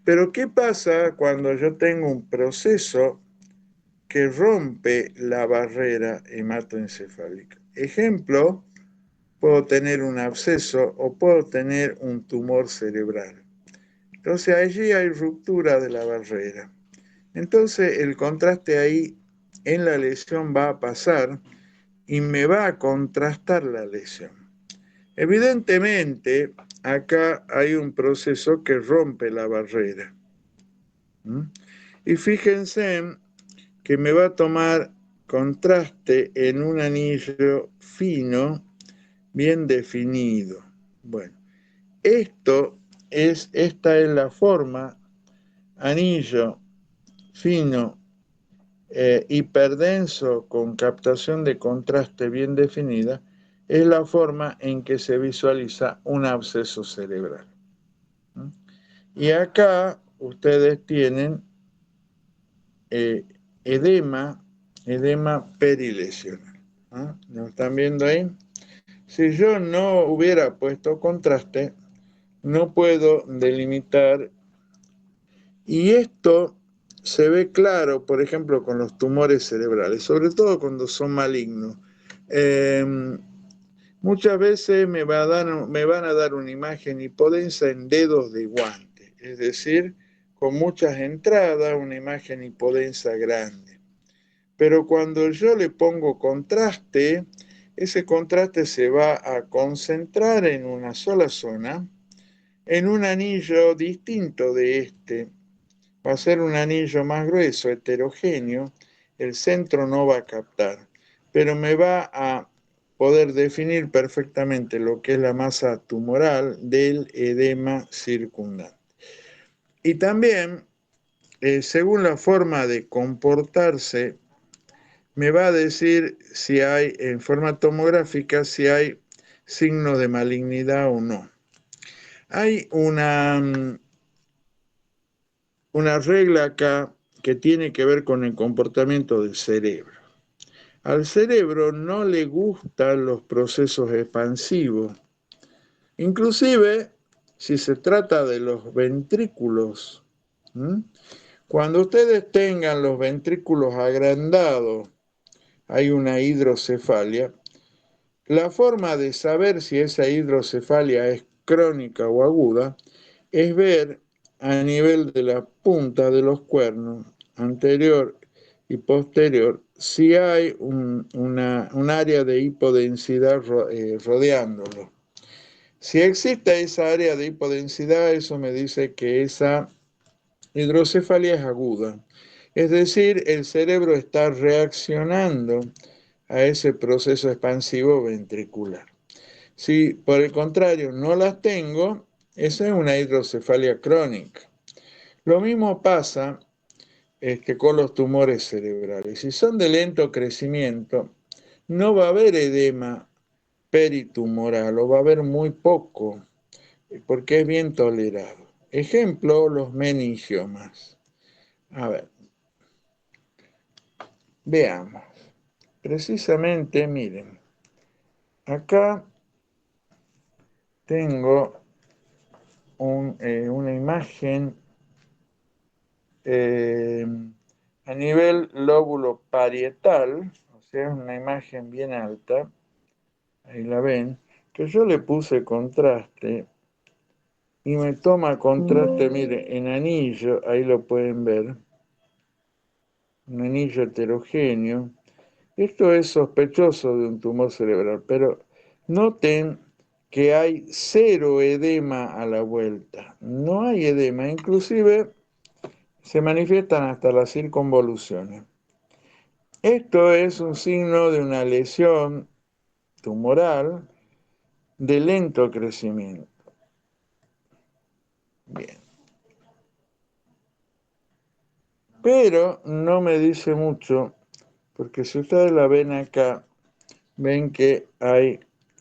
Pero, ¿qué pasa cuando yo tengo un proceso que rompe la barrera hematoencefálica? Ejemplo, puedo tener un absceso o puedo tener un tumor cerebral. Entonces allí hay ruptura de la barrera. Entonces el contraste ahí en la lesión va a pasar y me va a contrastar la lesión. Evidentemente, acá hay un proceso que rompe la barrera. Y fíjense que me va a tomar contraste en un anillo fino, bien definido. Bueno, esta es la forma, anillo fino, hiperdenso con captación de contraste bien definida, es la forma en que se visualiza un absceso cerebral. Y acá ustedes tienen edema perilesional. ¿Lo están viendo ahí? Si yo no hubiera puesto contraste, no puedo delimitar. Y esto se ve claro, por ejemplo, con los tumores cerebrales, sobre todo cuando son malignos. Muchas veces me van a dar una imagen hipodensa en dedos de guante, es decir, con muchas entradas, una imagen hipodensa grande. Pero cuando yo le pongo contraste, ese contraste se va a concentrar en una sola zona, en un anillo distinto de este. Va a ser un anillo más grueso, heterogéneo, el centro no va a captar, pero me va a poder definir perfectamente lo que es la masa tumoral del edema circundante. Y también, según la forma de comportarse, me va a decir si hay, en forma tomográfica, si hay signos de malignidad o no. Hay una regla acá que tiene que ver con el comportamiento del cerebro. Al cerebro no le gustan los procesos expansivos. Inclusive, si se trata de los ventrículos, cuando ustedes tengan los ventrículos agrandados, hay una hidrocefalia. La forma de saber si esa hidrocefalia es crónica o aguda es ver a nivel de la punta de los cuernos, anterior y posterior, si hay un área de hipodensidad rodeándolo. Si existe esa área de hipodensidad, eso me dice que esa hidrocefalia es aguda. Es decir, el cerebro está reaccionando a ese proceso expansivo ventricular. Si por el contrario no las tengo, esa es una hidrocefalia crónica. Lo mismo pasa con los tumores cerebrales. Si son de lento crecimiento, no va a haber edema peritumoral o va a haber muy poco, porque es bien tolerado. Ejemplo, los meningiomas. A ver, veamos. Precisamente, miren, acá tengo una imagen a nivel lóbulo parietal, o sea, una imagen bien alta, ahí la ven, que yo le puse contraste y me toma contraste, mire, en anillo, ahí lo pueden ver. un anillo heterogéneo. Esto es sospechoso de un tumor cerebral, pero noten que hay cero edema a la vuelta. No hay edema, inclusive se manifiestan hasta las circunvoluciones. Esto es un signo de una lesión tumoral de lento crecimiento. Bien. Pero no me dice mucho, porque si ustedes la ven acá, ven que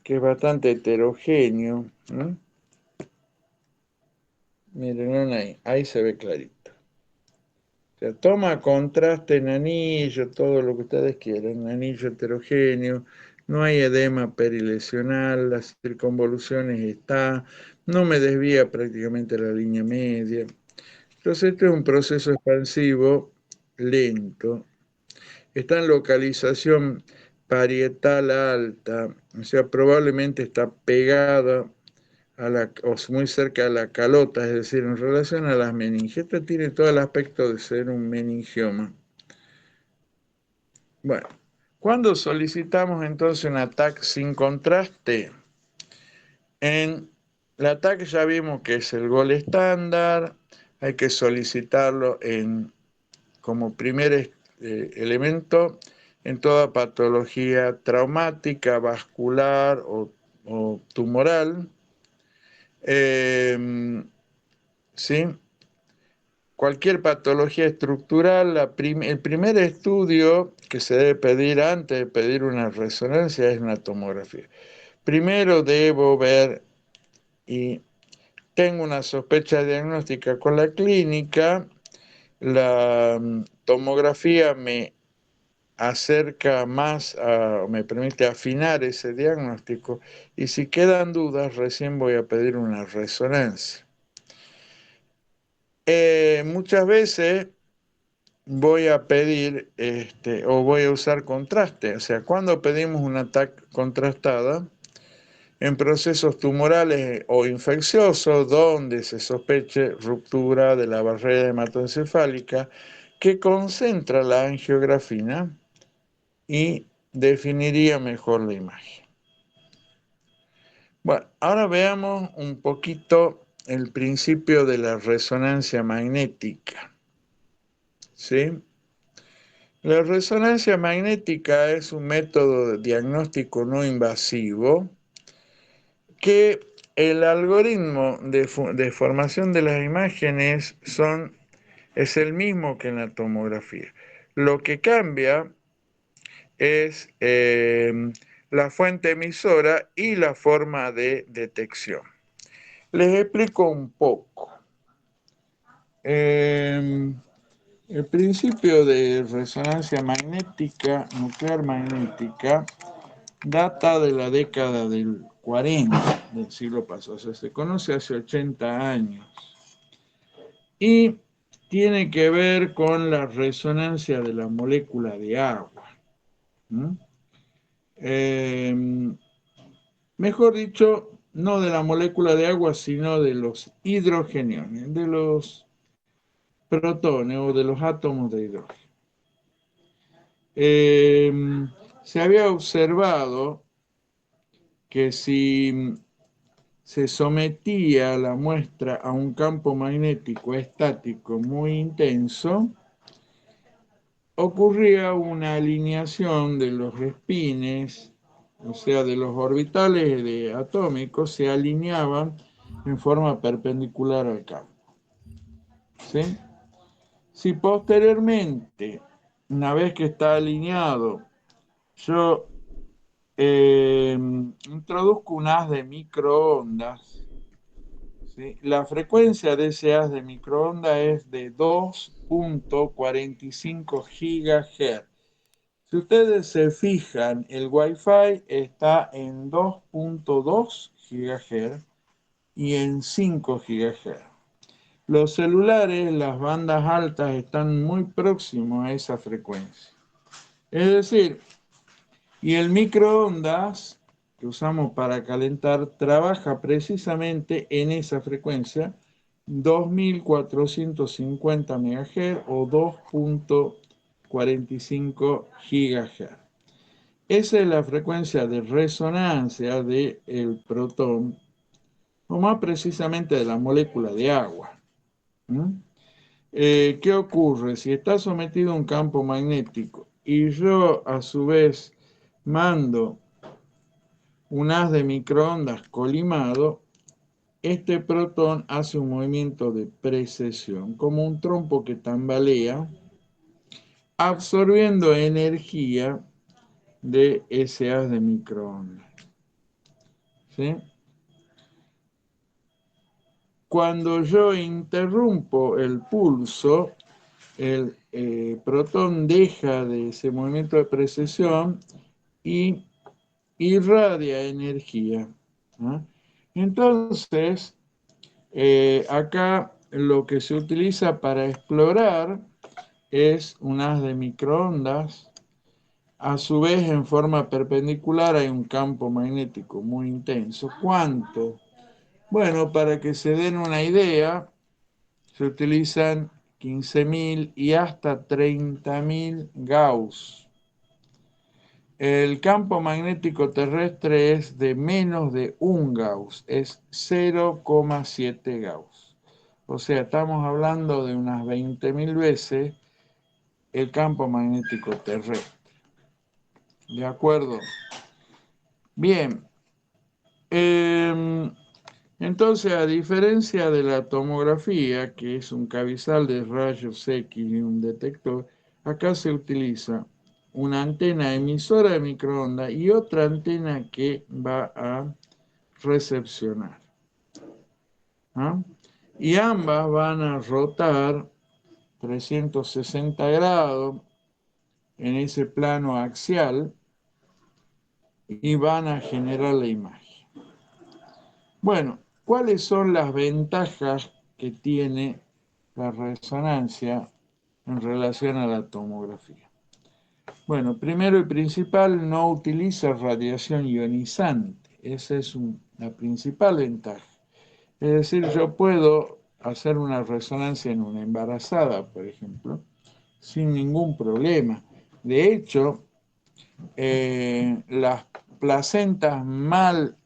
es bastante heterogéneo. ¿No? Miren ahí se ve clarito. O sea, toma contraste en anillo, todo lo que ustedes quieran, anillo heterogéneo, no hay edema perilesional, las circunvoluciones está, no me desvía prácticamente la línea media. Entonces este es un proceso expansivo lento, está en localización parietal alta, o sea, probablemente está pegada o muy cerca a la calota, es decir, en relación a las meninges. Esto tiene todo el aspecto de ser un meningioma. Bueno, cuando solicitamos entonces un ataque sin contraste, en la ataque ya vimos que es el gol estándar, hay que solicitarlo como primer elemento en toda patología traumática, vascular o tumoral. ¿Sí? Cualquier patología estructural, el primer estudio que se debe pedir antes de pedir una resonancia es una tomografía. Primero debo ver y tengo una sospecha diagnóstica con la clínica, la tomografía me acerca más, me permite afinar ese diagnóstico y si quedan dudas recién voy a pedir una resonancia. Muchas veces voy a pedir o voy a usar contraste, o sea, cuando pedimos una TAC contrastada en procesos tumorales o infecciosos donde se sospeche ruptura de la barrera hematoencefálica que concentra la angiografina y definiría mejor la imagen. Bueno, ahora veamos un poquito el principio de la resonancia magnética. ¿Sí? La resonancia magnética es un método de diagnóstico no invasivo que el algoritmo de formación de las imágenes es el mismo que en la tomografía. Lo que cambia es la fuente emisora y la forma de detección. Les explico un poco. El principio de resonancia magnética, nuclear magnética, data de la década del 40 del siglo pasado, o sea, se conoce hace 80 años. Y tiene que ver con la resonancia de la molécula de agua. Mejor dicho, no de la molécula de agua, sino de los hidrogeniones, de los protones o de los átomos de hidrógeno. Se había observado que si se sometía la muestra a un campo magnético estático muy intenso, ocurría una alineación de los espines, o sea, de los orbitales atómicos, se alineaban en forma perpendicular al campo. ¿Sí? Si posteriormente, una vez que está alineado, yo introduzco un haz de microondas, ¿sí? La frecuencia de ese haz de microondas es de 2.45 GHz. Si ustedes se fijan, el Wi-Fi está en 2.2 GHz y en 5 GHz. Los celulares, las bandas altas, están muy próximos a esa frecuencia. Es decir, y el microondas que usamos para calentar trabaja precisamente en esa frecuencia, 2450 MHz o 45 GHz. Esa es la frecuencia de resonancia del protón, o más precisamente de la molécula de agua. ¿Qué ocurre? Si está sometido a un campo magnético y yo a su vez mando un haz de microondas colimado, este protón hace un movimiento de precesión, como un trompo que tambalea, absorbiendo energía de ese haz de microondas. ¿Sí? Cuando yo interrumpo el pulso, el protón deja de ese movimiento de precesión y irradia energía. ¿No? Entonces, acá lo que se utiliza para explorar es un haz de microondas. A su vez, en forma perpendicular hay un campo magnético muy intenso. ¿Cuánto? Bueno, para que se den una idea, se utilizan 15.000 y hasta 30.000 Gauss. El campo magnético terrestre es de menos de 1 Gauss, es 0,7 Gauss. O sea, estamos hablando de unas 20.000 veces el campo magnético terrestre. ¿De acuerdo? Bien. Entonces, a diferencia de la tomografía, que es un cabezal de rayos X y un detector, acá se utiliza una antena emisora de microondas y otra antena que va a recepcionar. ¿Ah? Y ambas van a rotar 360 grados en ese plano axial y van a generar la imagen. Bueno, ¿cuáles son las ventajas que tiene la resonancia en relación a la tomografía? Bueno, primero y principal, no utiliza radiación ionizante. Esa es la principal ventaja. Es decir, yo puedo hacer una resonancia en una embarazada, por ejemplo, sin ningún problema. De hecho, las placentas mal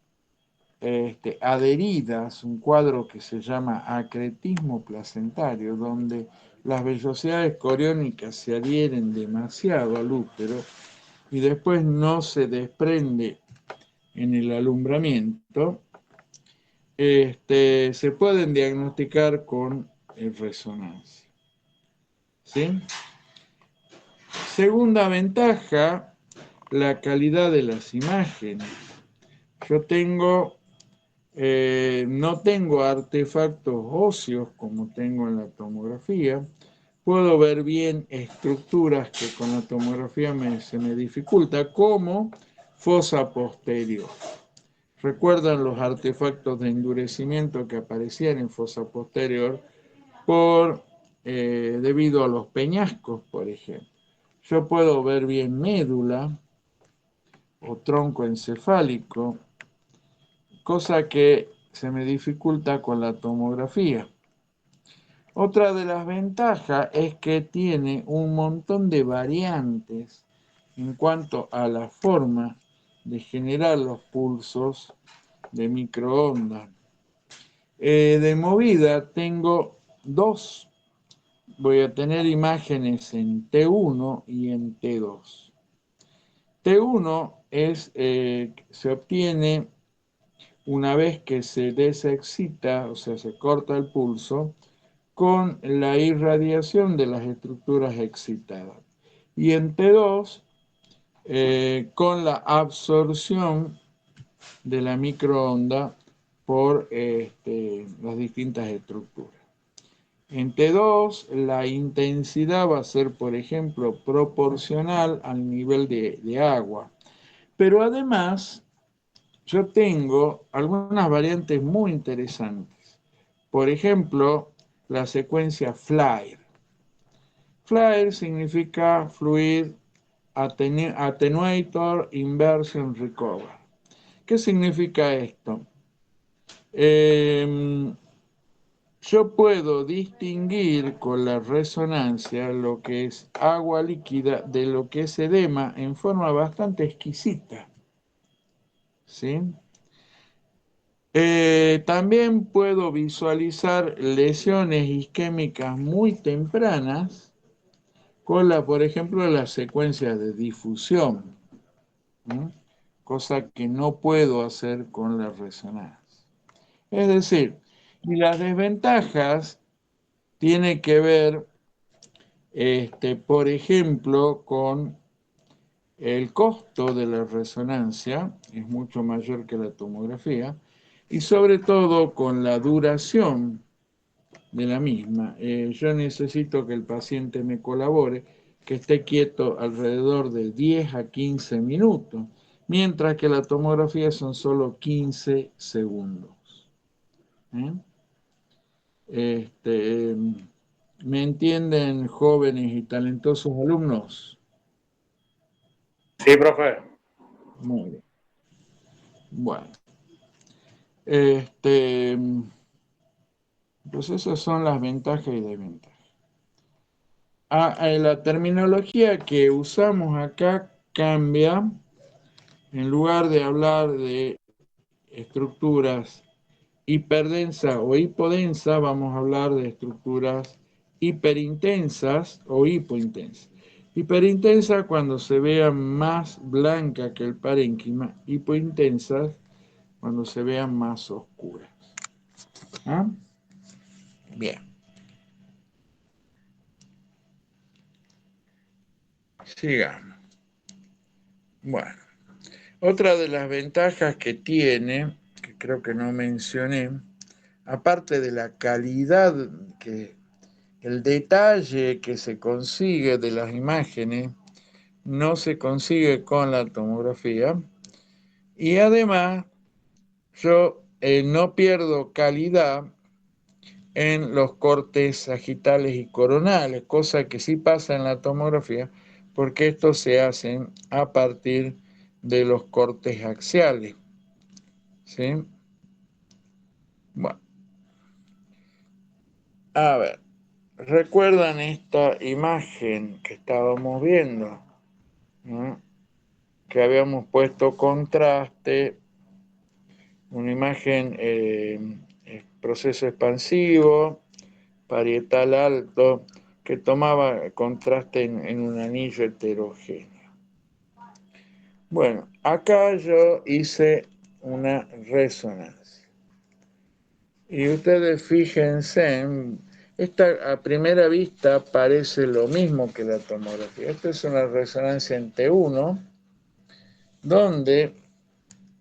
adheridas, un cuadro que se llama acretismo placentario, donde las vellosidades coriónicas se adhieren demasiado al útero y después no se desprende en el alumbramiento, se pueden diagnosticar con resonancia. ¿Sí? Segunda ventaja, la calidad de las imágenes. Yo no tengo artefactos óseos como tengo en la tomografía. Puedo ver bien estructuras que con la tomografía se me dificulta, como fosa posterior. ¿Recuerdan los artefactos de endurecimiento que aparecían en fosa posterior debido a los peñascos, por ejemplo? Yo puedo ver bien médula o tronco encefálico, cosa que se me dificulta con la tomografía. Otra de las ventajas es que tiene un montón de variantes en cuanto a la forma de generar los pulsos de microondas. De movida tengo dos. Voy a tener imágenes en T1 y en T2. T1 se obtiene una vez que se desexcita, o sea, se corta el pulso, con la irradiación de las estructuras excitadas. Y en T2, con la absorción de la microonda por las distintas estructuras. En T2, la intensidad va a ser, por ejemplo, proporcional al nivel de agua. Pero además, yo tengo algunas variantes muy interesantes. Por ejemplo, la secuencia FLIRE. FLIRE significa Fluid Attenuator Inversion Recover. ¿Qué significa esto? yo puedo distinguir con la resonancia lo que es agua líquida de lo que es edema en forma bastante exquisita. ¿Sí? También puedo visualizar lesiones isquémicas muy tempranas con por ejemplo, la secuencia de difusión, ¿sí? Cosa que no puedo hacer con la resonancia. Es decir, y las desventajas tienen que ver, por ejemplo, con el costo de la resonancia, es mucho mayor que la tomografía, y sobre todo con la duración de la misma. Yo necesito que el paciente me colabore, que esté quieto alrededor de 10 a 15 minutos, mientras que la tomografía son solo 15 segundos. ¿Eh? Este, ¿Me entienden, jóvenes y talentosos alumnos? Sí, profe. Muy bien. Bueno, este, pues esas son las ventajas y desventajas. La terminología que usamos acá cambia. En lugar de hablar de estructuras hiperdensa o hipodensa, vamos a hablar de estructuras hiperintensas o hipointensas. Hiperintensa cuando se vea más blanca que el parénquima, hipointensas cuando se vean más oscuras. ¿Ah? Bien. Sigamos. Bueno, otra de las ventajas que tiene, que creo que no mencioné, aparte de la calidad, el detalle que se consigue de las imágenes, no se consigue con la tomografía. Y además, yo no pierdo calidad en los cortes sagitales y coronales, cosa que sí pasa en la tomografía, porque estos se hacen a partir de los cortes axiales. ¿Sí? Bueno, a ver, ¿recuerdan esta imagen que estábamos viendo? ¿No? Que habíamos puesto contraste, una imagen, proceso expansivo, parietal alto, que tomaba contraste en un anillo heterogéneo. Bueno, acá yo hice una resonancia. Y ustedes fíjense, esta a primera vista parece lo mismo que la tomografía. Esta es una resonancia en T1, donde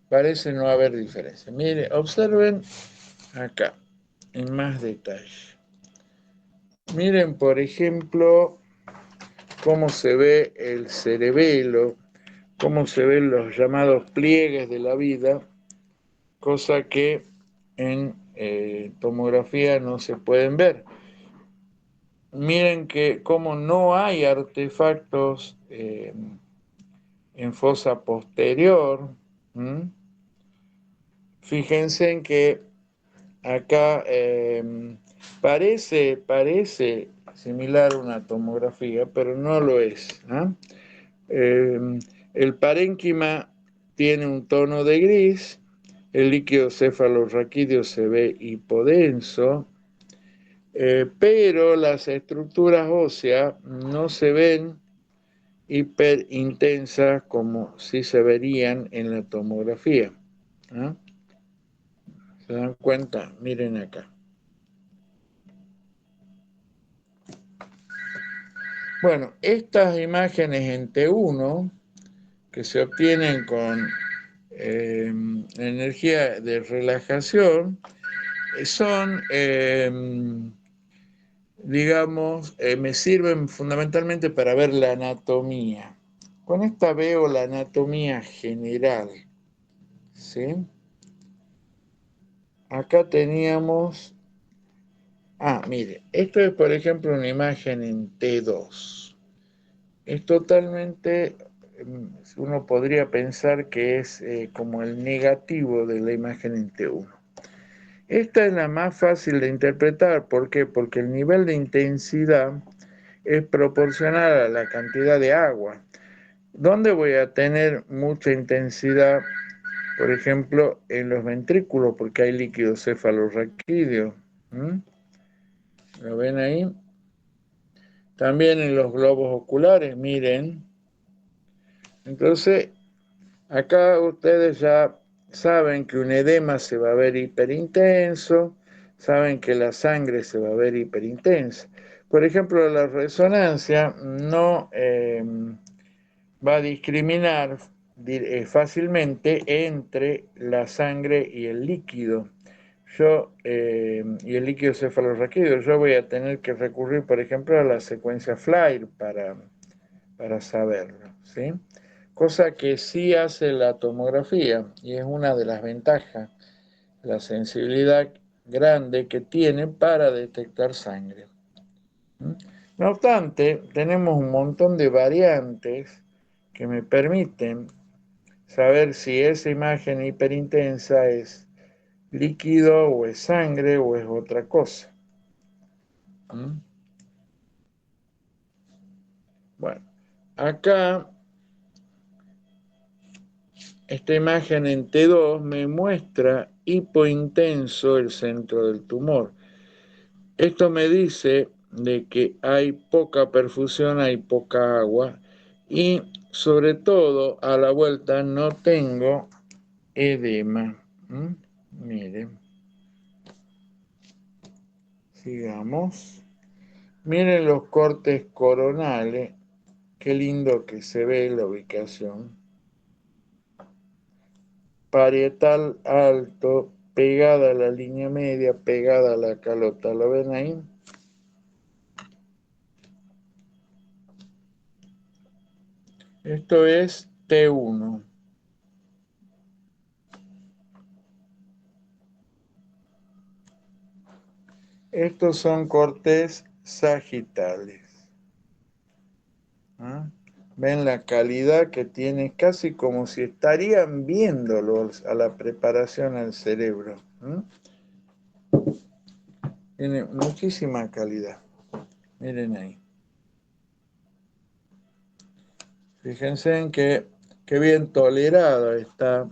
parece no haber diferencia. Mire, observen acá, en más detalle. Miren, por ejemplo, cómo se ve el cerebelo, cómo se ven los llamados pliegues de la vida, cosa que en tomografía no se pueden ver. Miren que como no hay artefactos en fosa posterior, fíjense en que acá parece similar a una tomografía, pero no lo es. El parénquima tiene un tono de gris, el líquido cefalorraquídeo se ve hipodenso, pero las estructuras óseas no se ven hiperintensas como si se verían en la tomografía. ¿Ah? ¿Se dan cuenta? Miren acá. Bueno, estas imágenes en T1 que se obtienen con energía de relajación son, digamos, me sirven fundamentalmente para ver la anatomía. Con esta veo la anatomía general, ¿sí? Acá teníamos, mire, esto es por ejemplo una imagen en T2. Es totalmente, uno podría pensar que es como el negativo de la imagen en T1. Esta es la más fácil de interpretar. ¿Por qué? Porque el nivel de intensidad es proporcional a la cantidad de agua. ¿Dónde voy a tener mucha intensidad? Por ejemplo, en los ventrículos, porque hay líquido cefalorraquídeo. ¿Lo ven ahí? También en los globos oculares, miren. Entonces, acá ustedes ya saben que un edema se va a ver hiperintenso, saben que la sangre se va a ver hiperintensa. Por ejemplo, la resonancia no va a discriminar fácilmente entre la sangre y el líquido. Y el líquido cefalorraquídeo, yo voy a tener que recurrir, por ejemplo, a la secuencia FLIRE para saberlo, ¿sí? Cosa que sí hace la tomografía y es una de las ventajas, la sensibilidad grande que tiene para detectar sangre. No obstante, tenemos un montón de variantes que me permiten saber si esa imagen hiperintensa es líquido o es sangre o es otra cosa. Bueno, acá esta imagen en T2 me muestra hipointenso el centro del tumor. Esto me dice de que hay poca perfusión, hay poca agua y sobre todo a la vuelta no tengo edema. Miren. Sigamos. Miren los cortes coronales. Qué lindo que se ve la ubicación. Parietal alto, pegada a la línea media, pegada a la calota. ¿Lo ven ahí? Esto es T1. Estos son cortes sagitales. Ven la calidad que tiene, casi como si estarían viéndolos a la preparación al cerebro. Tiene muchísima calidad. Miren ahí. Fíjense en qué bien tolerada está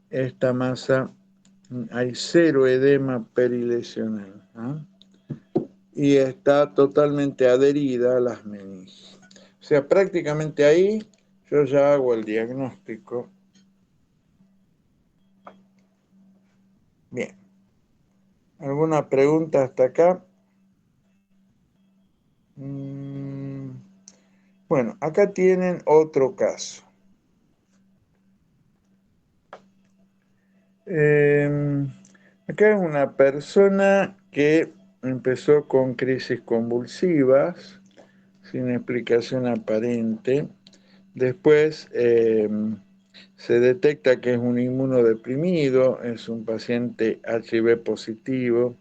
esta masa. Hay cero edema perilesional. Y está totalmente adherida a las meninges. O sea, prácticamente ahí yo ya hago el diagnóstico. Bien. ¿Alguna pregunta hasta acá? Bueno, acá tienen otro caso. Acá es una persona que empezó con crisis convulsivas, sin explicación aparente. Después se detecta que es un inmunodeprimido, es un paciente HIV positivo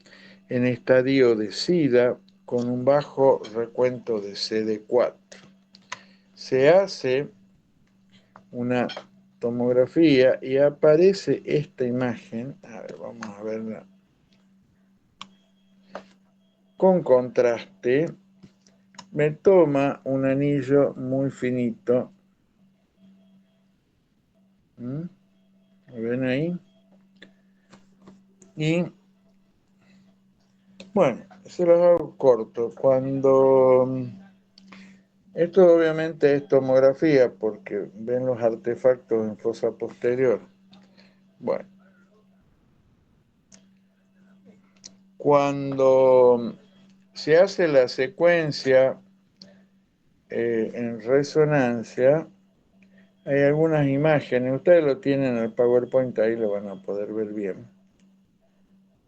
en estadio de SIDA con un bajo recuento de CD4. Se hace una tomografía y aparece esta imagen. A ver, vamos a verla. Con contraste, me toma un anillo muy finito. ¿Lo ven ahí? Y bueno, se los hago corto. Esto obviamente es tomografía porque ven los artefactos en fosa posterior. Bueno, cuando se hace la secuencia en resonancia, hay algunas imágenes, ustedes lo tienen en el PowerPoint, ahí lo van a poder ver bien,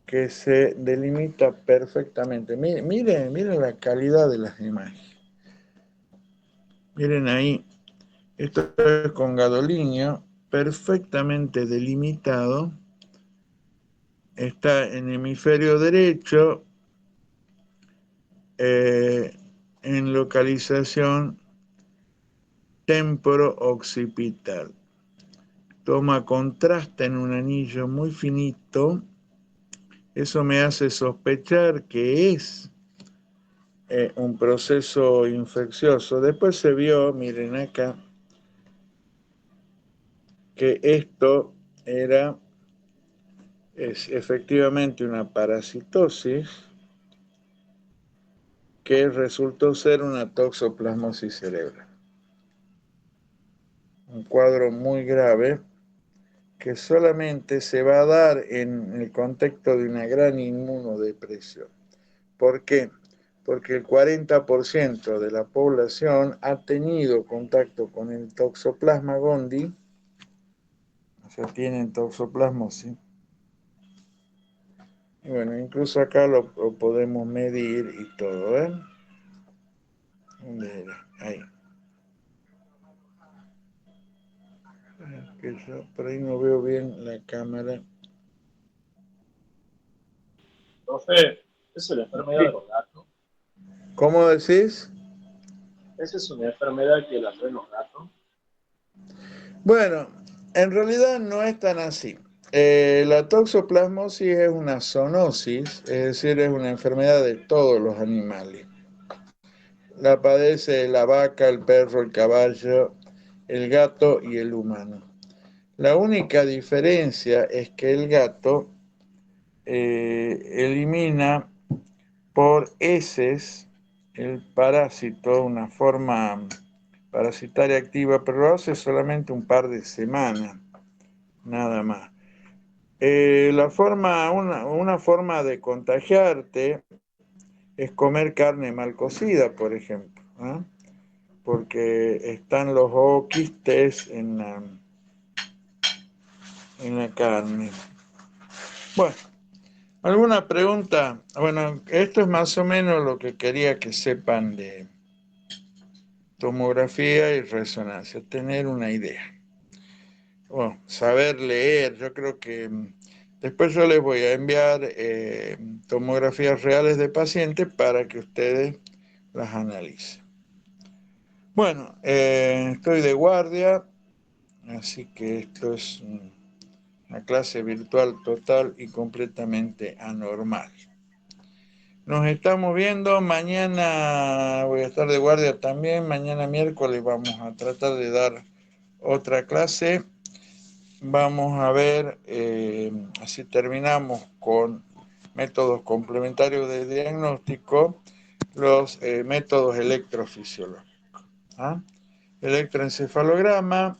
que se delimita perfectamente. Miren la calidad de las imágenes. Miren ahí, esto es con gadolinio, perfectamente delimitado. Está en hemisferio derecho, en localización temporo-occipital. Toma contraste en un anillo muy finito Eso me hace sospechar que es un proceso infeccioso. Después se vio, miren acá, que esto es efectivamente una parasitosis que resultó ser una toxoplasmosis cerebral. Un cuadro muy grave que solamente se va a dar en el contexto de una gran inmunodepresión. ¿Por qué? Porque el 40% de la población ha tenido contacto con el Toxoplasma gondii, o sea, tienen toxoplasmosis. Y bueno, incluso acá lo podemos medir y todo, ¿eh? ¿Dónde era? Ahí. Que yo por ahí no veo bien la cámara. Profe, esa es la enfermedad de los gatos. ¿Cómo decís? Esa es una enfermedad que la traen los gatos. Bueno, en realidad no es tan así. La toxoplasmosis es una zoonosis, es decir, es una enfermedad de todos los animales. La padece la vaca, el perro, el caballo, el gato y el humano. La única diferencia es que el gato elimina por heces el parásito, una forma parasitaria activa, pero lo hace solamente un par de semanas, nada más. Una forma de contagiarte es comer carne mal cocida, por ejemplo, ¿eh? Porque están los ooquistes en la carne. Bueno, ¿alguna pregunta? Bueno, esto es más o menos lo que quería que sepan de tomografía y resonancia, tener una idea. Bueno, saber leer, yo creo que después yo les voy a enviar tomografías reales de pacientes para que ustedes las analicen. Bueno, estoy de guardia, así que esto es una clase virtual total y completamente anormal. Nos estamos viendo, mañana voy a estar de guardia también, mañana miércoles vamos a tratar de dar otra clase. Vamos a ver, así terminamos con métodos complementarios de diagnóstico, los métodos electrofisiológicos. ¿Ah? Electroencefalograma,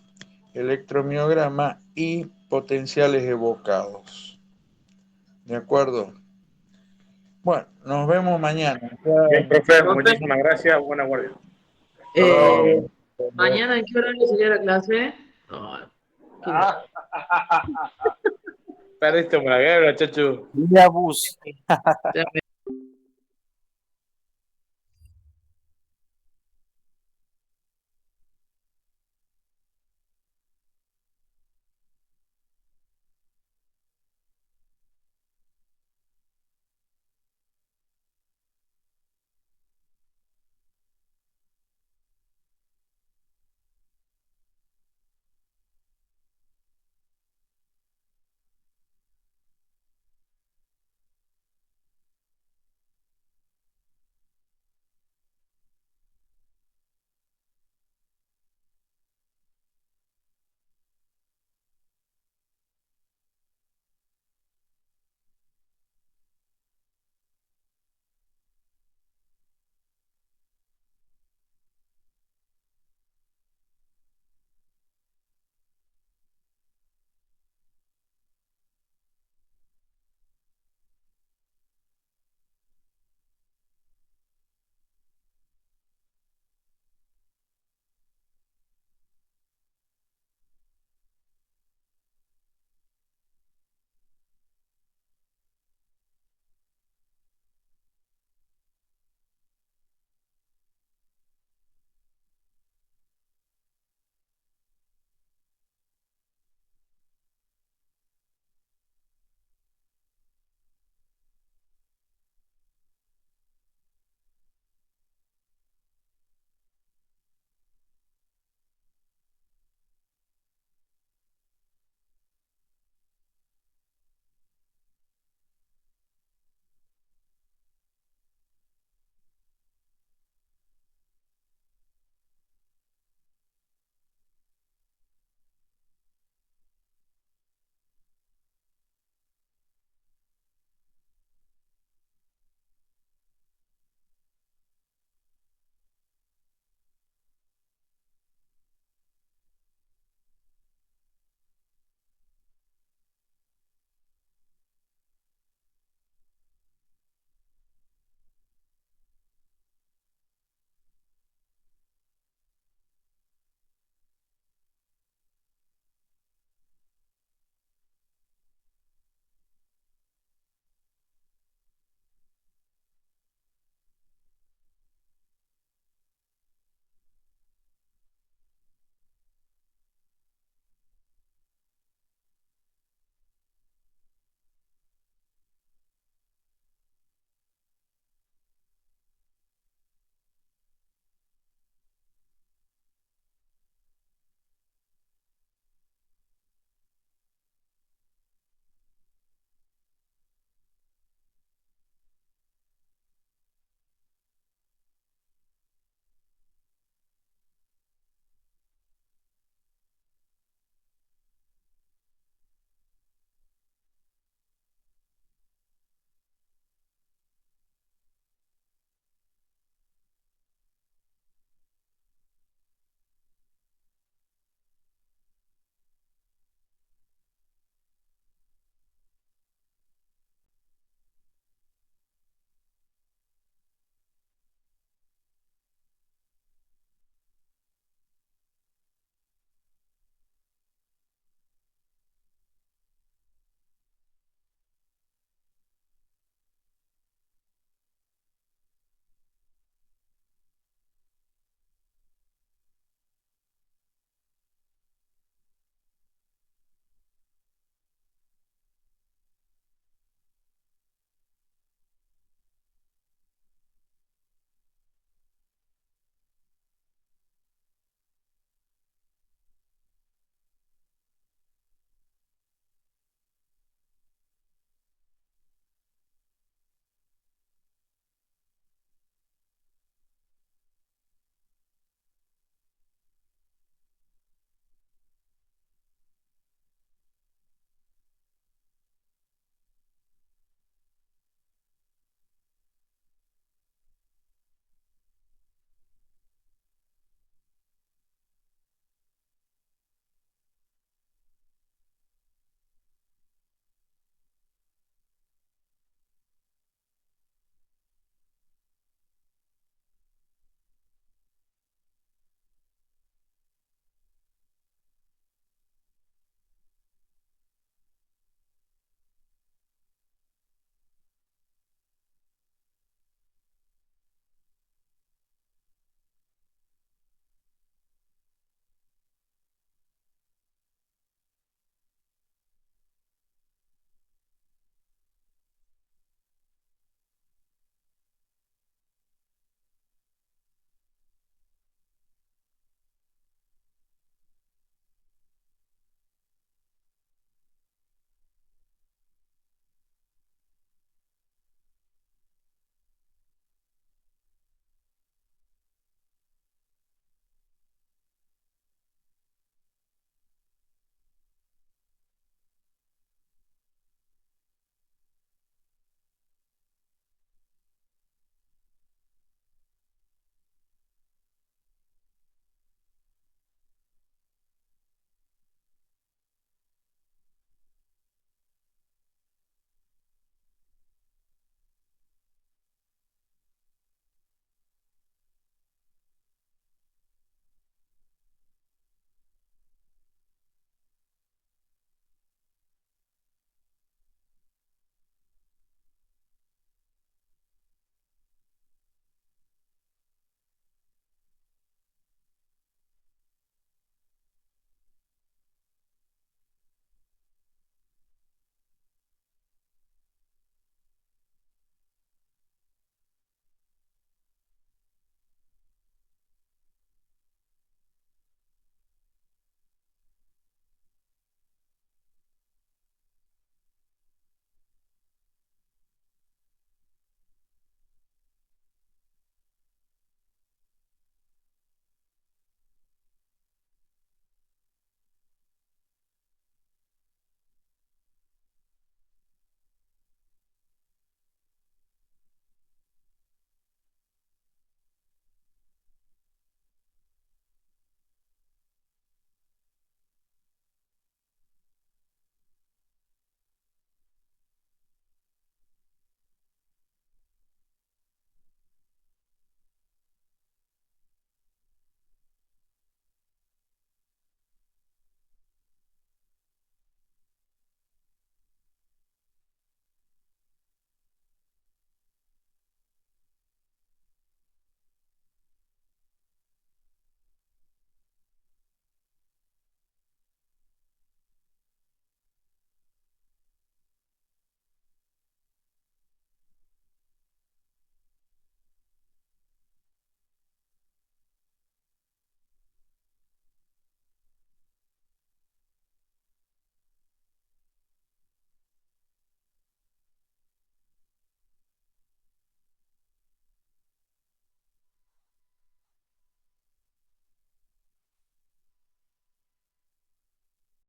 electromiograma y potenciales evocados. ¿De acuerdo? Bueno, nos vemos mañana. Bien, profe, Profe, muchísimas gracias. Buena guardia. eh, mañana en qué horario sería la clase? Ay, qué Ah, Perdiste una guerra, chacho. Vía bus. ya me